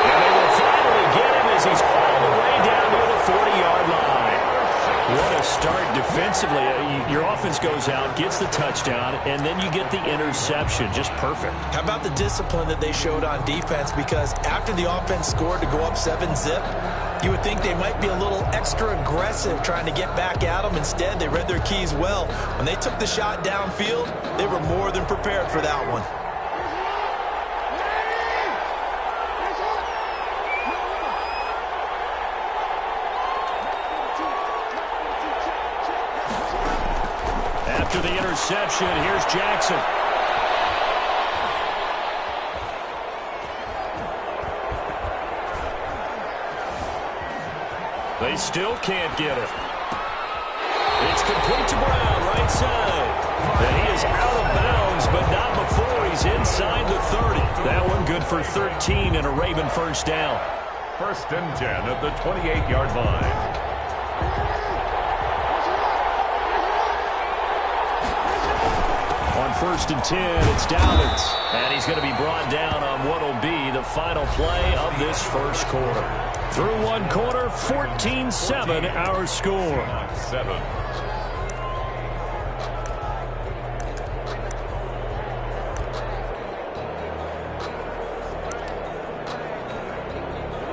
And they will finally get him as he's all the way down to the 40-yard line. What a start defensively. Your offense goes out, gets the touchdown, and then you get the interception. Just perfect. How about the discipline that they showed on defense? Because after the offense scored to go up 7-zip, you would think they might be a little extra aggressive trying to get back at them. Instead, they read their keys well. When they took the shot downfield, they were more than prepared for that one. After the interception, here's Jackson. They still can't get it. It's complete to Brown, right side. And he is out of bounds, but not before he's inside the 30. That one good for 13 and a Raven first down. First and 10 at the 28-yard line. On first and 10, it's Dobbins. And he's going to be brought down on what will be the final play of this first quarter. Through one quarter, 14-7 our score. 7.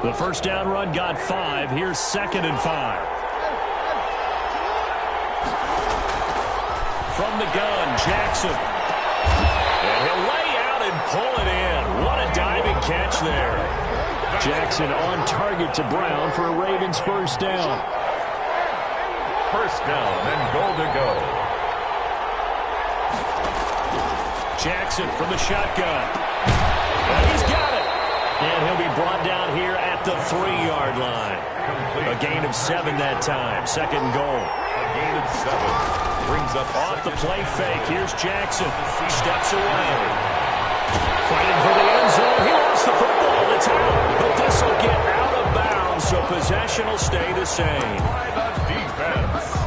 The first down run got 5. Here's 2nd and 5. From the gun, Jackson. And he'll lay out and pull it in. What a diving catch there. Jackson on target to Brown for a Ravens first down. First down and goal to go. Jackson from the shotgun. And he's got it. And he'll be brought down here at the 3-yard line. A gain of 7 that time. Second and goal. A gain of 7. Brings up off the play fake. Here's Jackson. Steps away. Fighting for the end zone. He lost the football. It's out. But this will get out of bounds, so possession will stay the same. By the defense.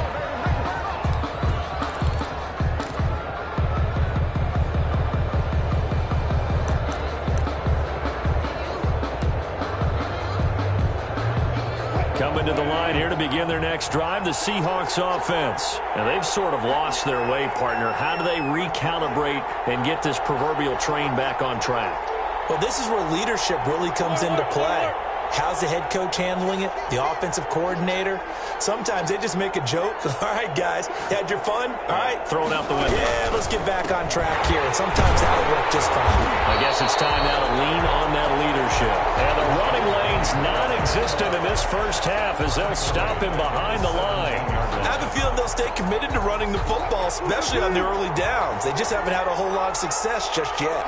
Coming to the line here to begin their next drive, the Seahawks offense. Now, they've sort of lost their way, partner. How do they recalibrate and get this proverbial train back on track? Well, this is where leadership really comes into play. How's the head coach handling it? The offensive coordinator? Sometimes they just make a joke. All right, guys, had your fun? All right. Throwing out the window. Yeah, let's get back on track here. And sometimes that'll work just fine. I guess it's time now to lean on that leadership. And the running lane's non-existent in this first half as they'll stop him behind the line. I have a feeling they'll stay committed to running the football, especially on the early downs. They just haven't had a whole lot of success just yet.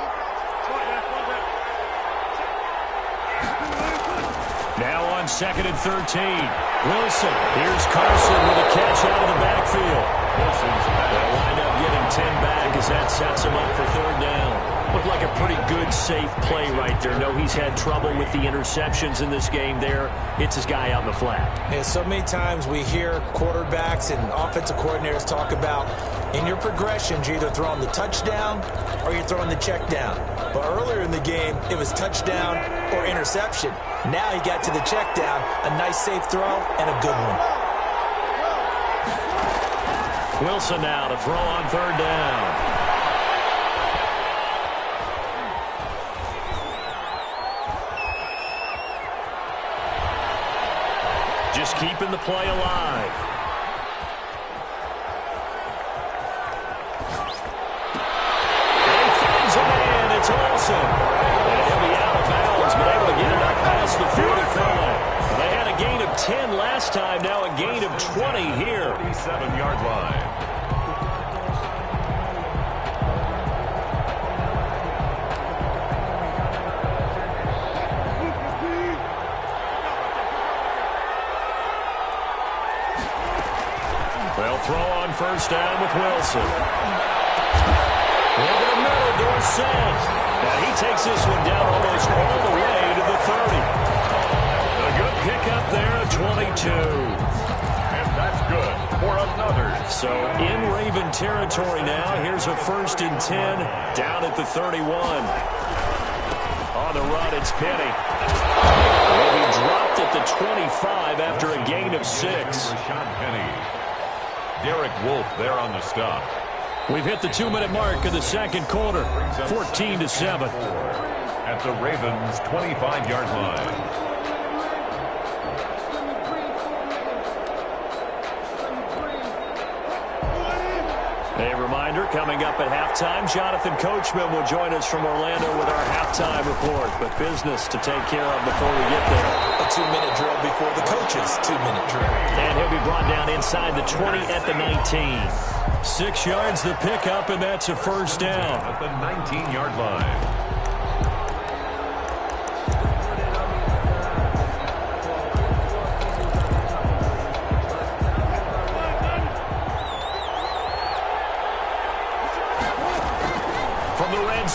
Now on 2nd and 13. Wilson. Here's Carson with a catch out of the backfield. They'll wind up getting 10 back as that sets him up for 3rd down. Looked like a pretty good, safe play right there. No, he's had trouble with the interceptions in this game there. Hits his guy out in the flat. Yeah, so many times we hear quarterbacks and offensive coordinators talk about in your progressions, you're either throwing the touchdown or you're throwing the check down. But earlier in the game, it was touchdown or interception. Now he got to the check down, a nice safe throw and a good one. Wilson now to throw on 3rd down. Just keeping the play alive. And he finds a man. It's Olsen. And he'll be out of bounds, but able to get it up past the 45. They had a gain of 10 last time, now a gain of 20 here. 37-yard line. They'll throw on first down with Wilson. Over the middle, Dorsett. And he takes this one down almost all the way to the 30. A good pickup there at 22. And that's good for another. So in Raven territory now. Here's a 1st and 10 down at the 31. On the run, it's Penny. Will be dropped at the 25 after a gain of 6. Rashad Penny. Derek Wolfe there on the stop. We've hit the 2-minute mark of the second quarter, 14-7. At the Ravens' 25-yard line. A reminder, coming up at halftime, Jonathan Coachman will join us from Orlando with our halftime report. But business to take care of before we get there. A 2-minute drill before the coach's 2-minute drill. And he'll be brought down inside the 20 at the 19. 6 yards the pickup, and that's a first down. At the 19-yard line.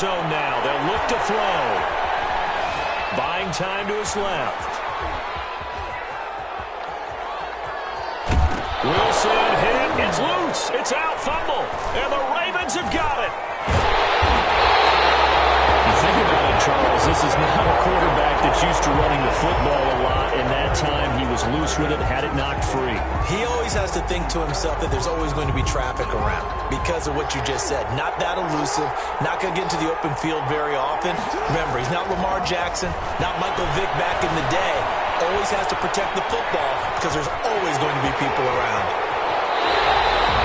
zone now. They'll look to throw. Buying time to his left. Wilson hit. It's loose. It's out. Fumble. And the Ravens have got it. You think about it, Charles, this is not a quarterback that's used to running the football a lot, and that time he was loose with it, had it knocked free. He always has to think to himself that there's always going to be traffic around because of what you just said. Not that elusive, not going to get into the open field very often. Remember, he's not Lamar Jackson, not Michael Vick back in the day. Always has to protect the football because there's always going to be people around.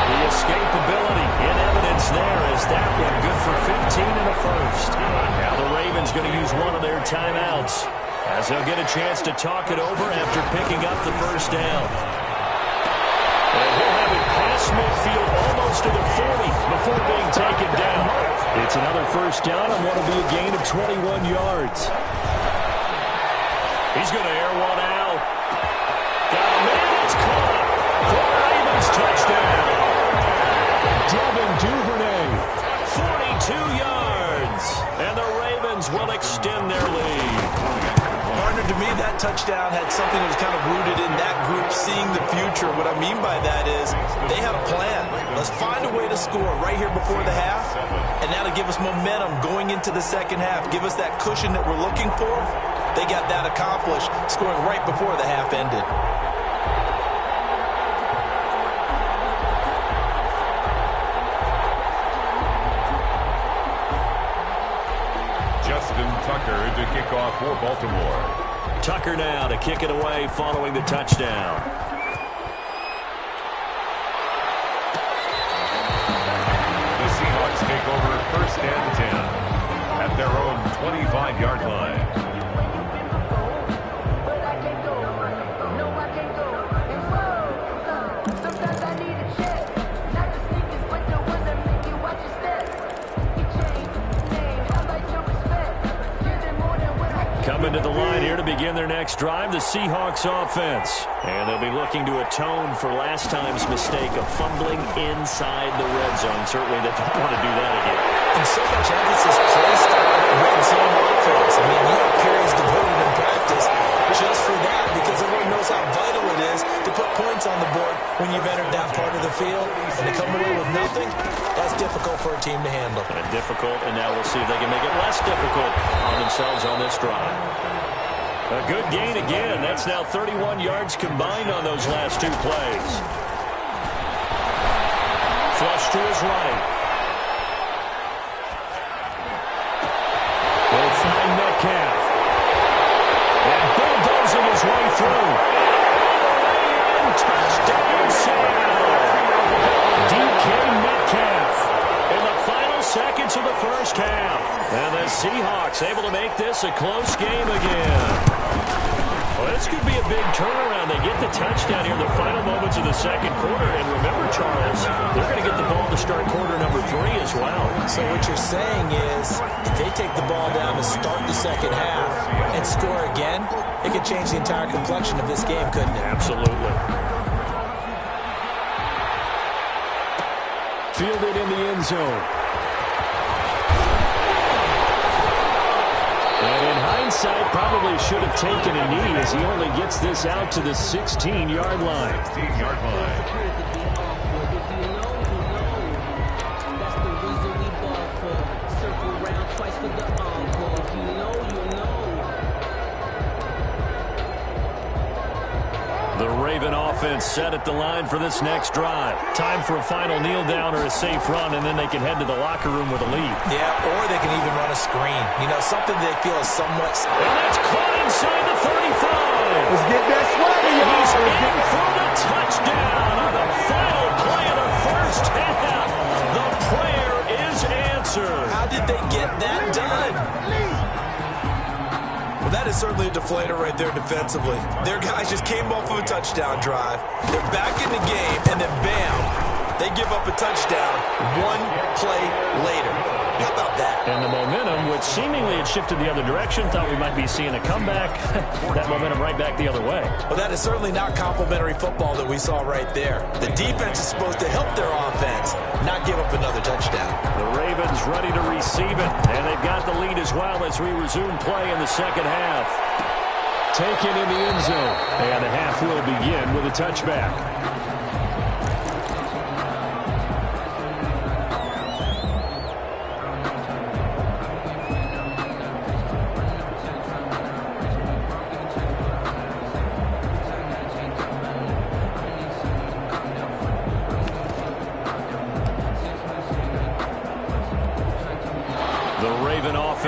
The escapability in evidence there as that one good for 15 in the first. Now the Ravens going to use one of their timeouts as they'll get a chance to talk it over after picking up the first down. And he'll have it past midfield almost to the 40 before being taken down. It's another first down and what will be a gain of 21 yards. He's going to air one out. Got a man that's caught for the Ravens touchdown. Devin Duvernay, 42 yards, and the Ravens will extend their lead. Partner, to me, that touchdown had something that was kind of rooted in that group seeing the future. What I mean by that is they had a plan. Let's find a way to score right here before the half, and that'll give us momentum going into the second half. Give us that cushion that we're looking for. They got that accomplished, scoring right before the half ended. Tucker to kick off for Baltimore. Tucker now to kick it away following the touchdown. The Seahawks take over first and 10 at their own 25-yard line. Coming to the line here to begin their next drive, the Seahawks offense. And they'll be looking to atone for last time's mistake of fumbling inside the red zone. Certainly they don't want to do that again. And so much emphasis placed on red zone offense. I mean, you have periods devoted in practice just for that because everyone knows how vital it is to put points on the board when you've entered that part of the field. And to come away with nothing, that's difficult for a team to handle. And difficult, and now we'll see if they can make it less difficult on themselves on this drive. A good gain again. That's now 31 yards combined on those last two plays. Flush to his right. Will find Metcalf. And bulldozing his way through. And touchdown Seattle. DK Metcalf in the final seconds of the first half. And the Seahawks able to make this a close game again. Well, this could be a big turnaround. They get the touchdown here in the final moments of the second quarter. And remember, Charles, they're going to get the ball to start quarter number 3 as well. So what you're saying is if they take the ball down to start the second half and score again, it could change the entire complexion of this game, couldn't it? Absolutely. Fielded in the end zone. And in hindsight, probably should have taken a knee as he only gets this out to the 16-yard line. 16-yard line. The Raven offense set at the line for this next drive. Time for a final kneel down or a safe run, and then they can head to the locker room with a lead. Yeah, or they can even run a screen. You know, something they feel is somewhat... And that's caught inside the 35. Let's get that swagger, y'all. He's in for the touchdown on the final play of the first half. The prayer is answered. How did they get that done? Well, that is certainly a deflator right there defensively. Their guys just came off of a touchdown drive. They're back in the game, and then bam, they give up a touchdown one play later. How about that? And the momentum, which seemingly had shifted the other direction, thought we might be seeing a comeback. That momentum right back the other way. Well, that is certainly not complimentary football that we saw right there. The defense is supposed to help their offense, not give up another touchdown. The Ravens ready to receive it, and they've got the lead as well as we resume play in the second half. Taken in the end zone, and the half will begin with a touchback.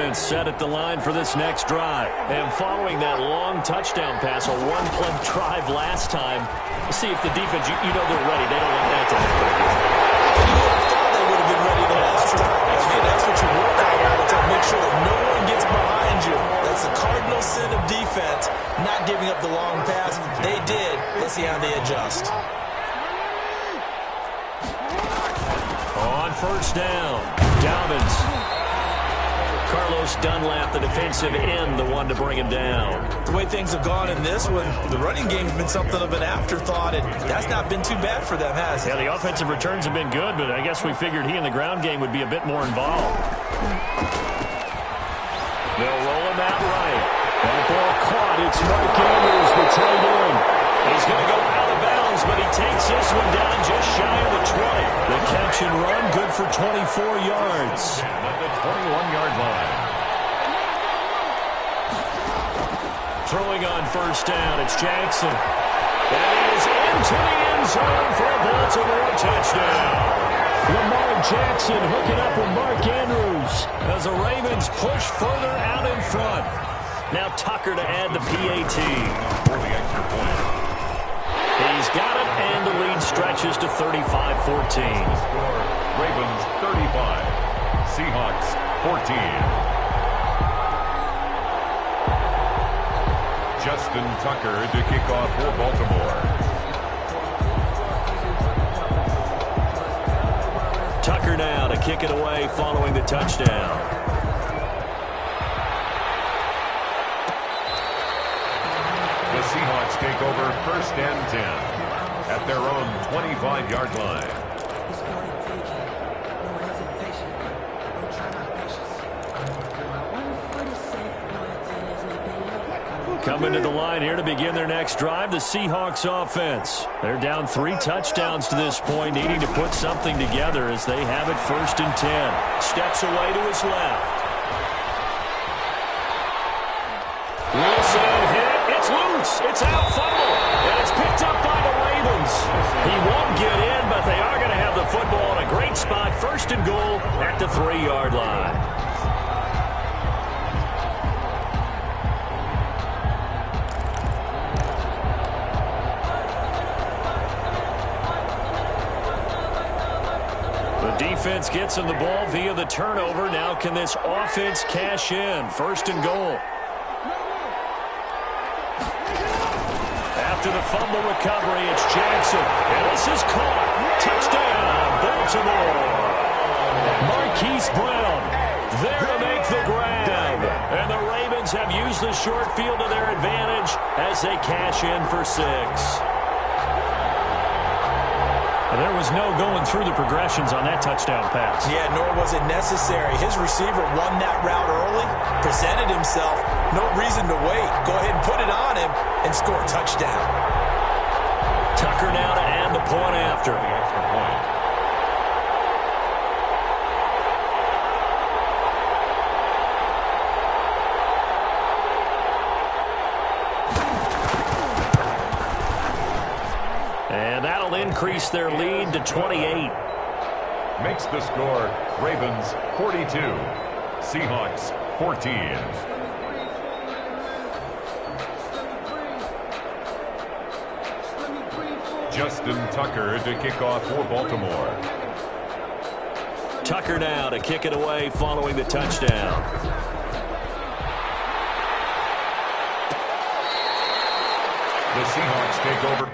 Set at the line for this next drive. And following that long touchdown pass, a one-play drive last time, see if the defense, you know they're ready. They don't want that to happen again. You would have thought they would have been ready the last time. Again, that's what you work out all the time. Make sure that no one gets behind you. That's the cardinal sin of defense, not giving up the long pass. They did. Let's see how they adjust. On first down, Dobbins. Carlos Dunlap, the defensive end, the one to bring him down. The way things have gone in this one, the running game's been something of an afterthought, and that's not been too bad for them, has it? Yeah, the offensive returns have been good, but I guess we figured he in the ground game would be a bit more involved. They'll roll him out right. That ball caught. It's Mark Andrews, the tight end. He's going to go out of bounds, but he takes this one down just shy of the 20. The catch and run, good for 24 yards. At the 21-yard line. Throwing on first down, it's Jackson. That is into the end zone for a Baltimore touchdown. Lamar Jackson hooking up with Mark Andrews as the Ravens push further out in front. Now Tucker to add the PAT. For the extra point. He's got it, and the lead stretches to 35-14. Ravens 35, Seahawks 14. Justin Tucker to kick off for Baltimore. Tucker now to kick it away following the touchdown. The Seahawks take over first and 10 at their own 25-yard line. Coming to the line here to begin their next drive, the Seahawks offense. They're down 3 touchdowns to this point, needing to put something together as they have it first and 10. Steps away to his left. Wilson hit. It's loose. It's out fumble. And it's picked up by the Ravens. He won't get in, but they are going to have the football in a great spot. First and goal at the 3-yard line. Defense gets him the ball via the turnover. Now can this offense cash in? First and goal. After the fumble recovery, it's Jackson. And this is caught. Touchdown, Baltimore. Marquise Brown there to make the grab. And the Ravens have used the short field to their advantage as they cash in for 6. There was no going through the progressions on that touchdown pass. Yeah, nor was it necessary. His receiver won that route early, presented himself. No reason to wait. Go ahead and put it on him and score a touchdown. Tucker now to add the point after. The extra point. And that'll increase their lead to 28. Makes the score Ravens 42, Seahawks 14. Justin Tucker to kick off for Baltimore. Tucker now to kick it away following the touchdown. The Seahawks take over.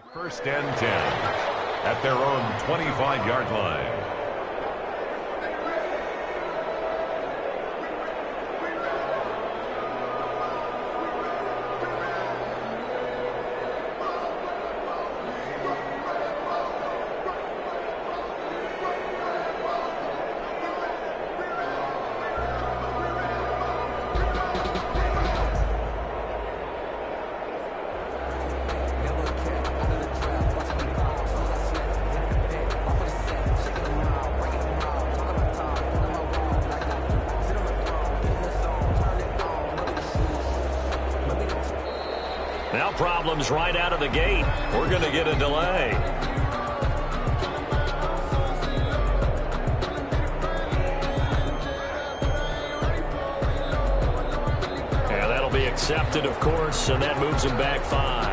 First and 10 at their own 25-yard line. Now problems right out of the gate. We're going to get a delay. And that'll be accepted, of course, and that moves him back 5.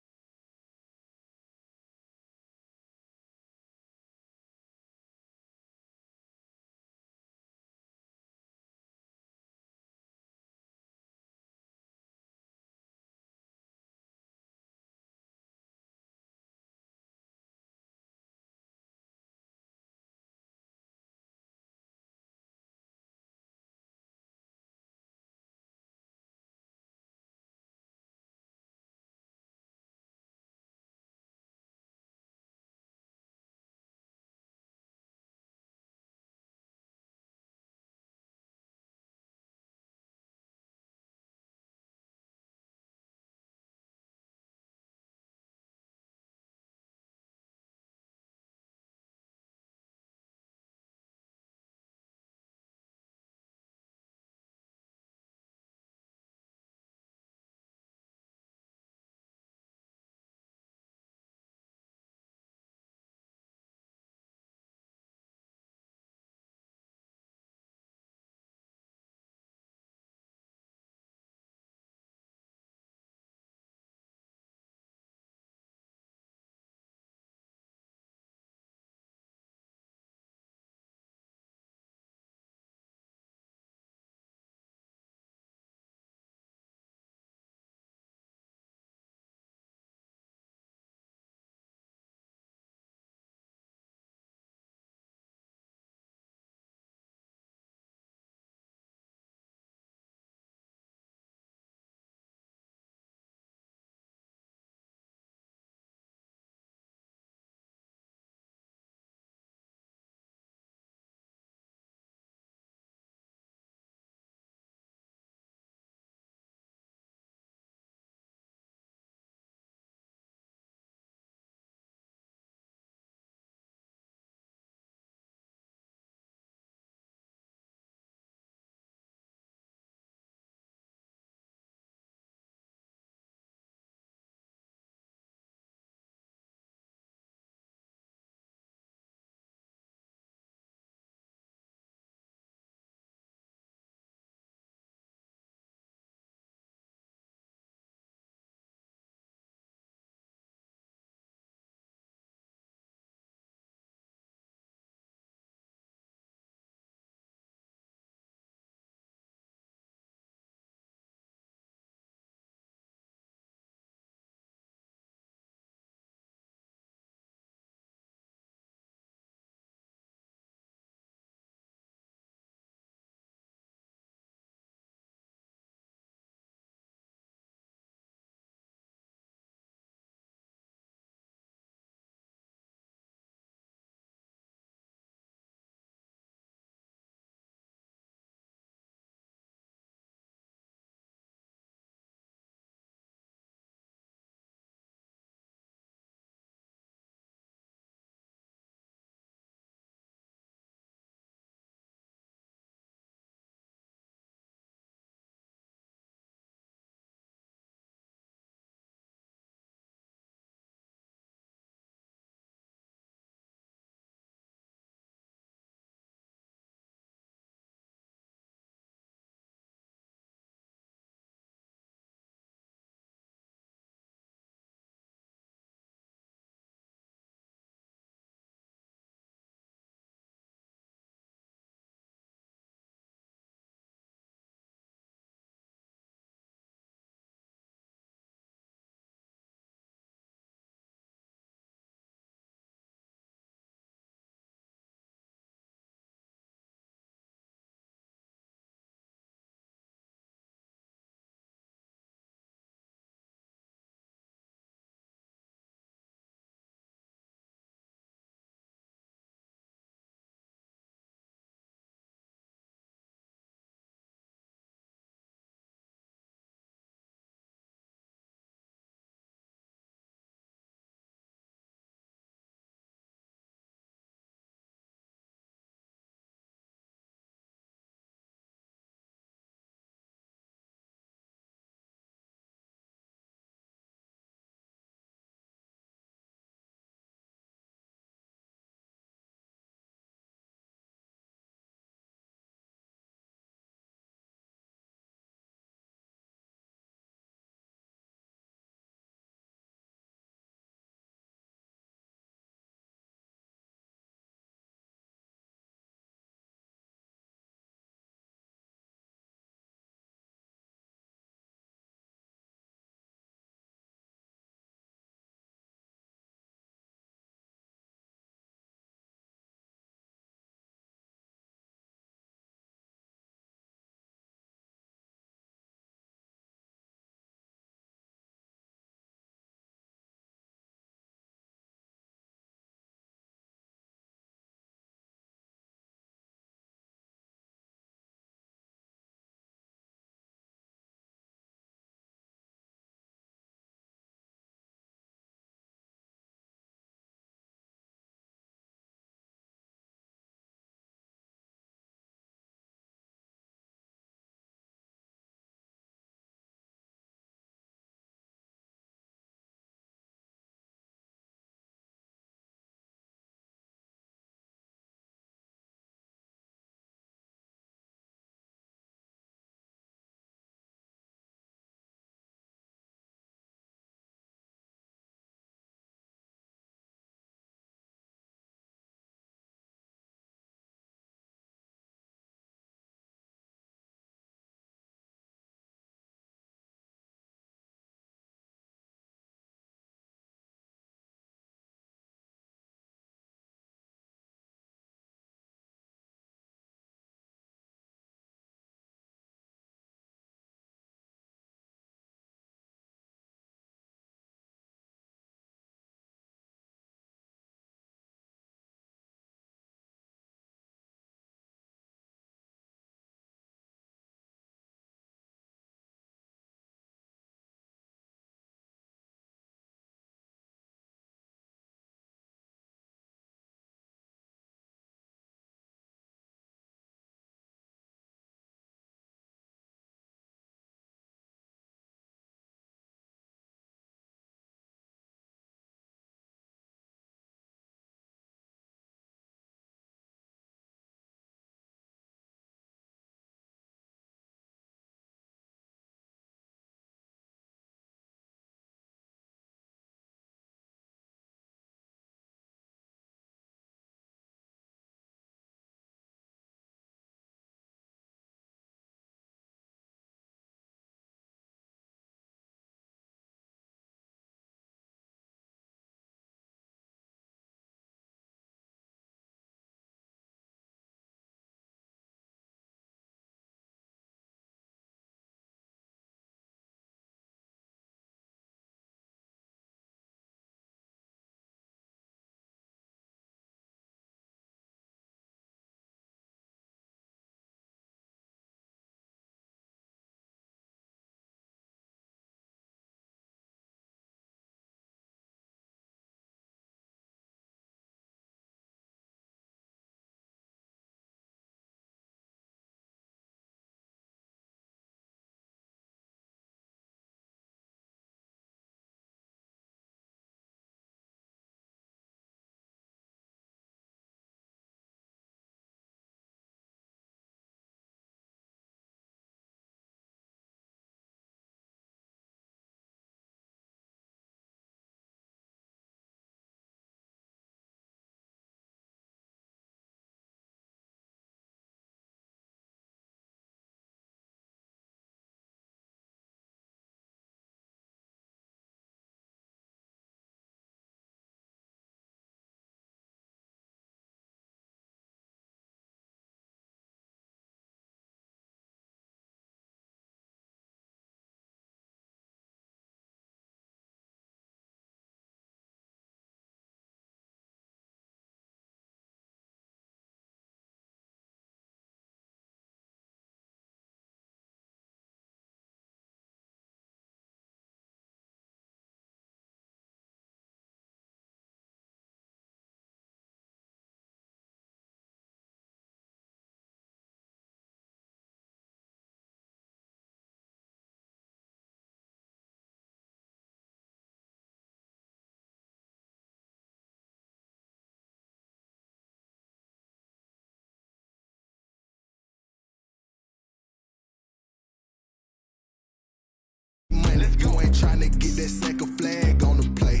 get that second flag on the play.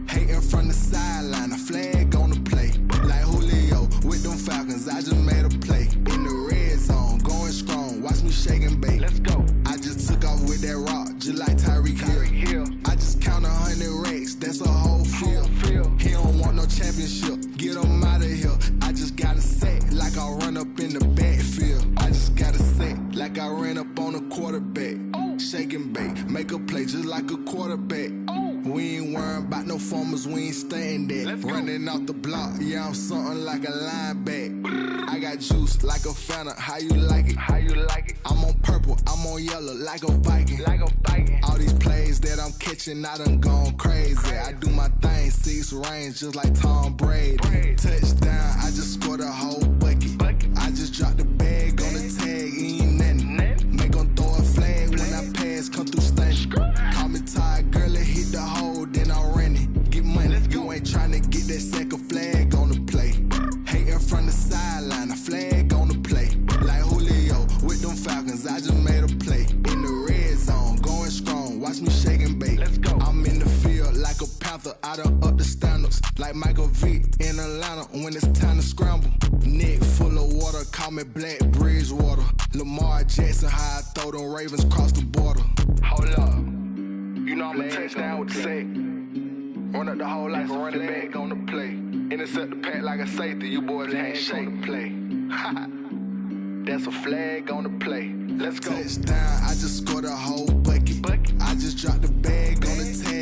Hating from the sideline, a flag on the play. Like Julio with them Falcons, I just made a play. In the red zone, going strong, watch me shake and bake. Let's go. I just took off with that rock, just like Tyreek Hill. I just count 100 racks, that's a whole field. He don't want no championship, get him out of here. I just got a set, like I run up in the backfield. I just got a set, like I ran up on a quarterback. Shake and bake, make a play just like a quarterback. We ain't worrying about no formers, we ain't staying there. Running off the block, yeah, I'm something like a linebacker. I got juice like a Fanta, how you like it? How you like it? I'm on purple, I'm on yellow, like a Viking. Like a Viking. All these plays that I'm catching, I done gone crazy. I do my thing, 6 range, just like Tom Brady. Touchdown, I just scored a whole bucket. I just dropped the bag on the tag, ain't nothing. Make 'em throw a flag when I pass, come through stunning. Call me tired, girl, it hit the hole, then I ran it. Get money, you ain't tryna get that second flag on the play. Hating from the sideline, a flag on the play. Like Julio with them Falcons, I just made a play. In the red zone, going strong, watch me shake and bake. Let's go. I'm in the field like a Panther, I done up the standards. Like Michael Vick in Atlanta when it's time to scramble. Neck full of water, call me Black Bridgewater. Lamar Jackson, how I throw them Ravens cross the border. Hold up, you know I'm a touchdown with the sack. Run up the whole like a running back on the play. Intercept the pack like a safety, you boys ain't shake the play. That's a flag on the play. Let's go. Touchdown, I just scored a whole bucket. I just dropped the bag on the tag.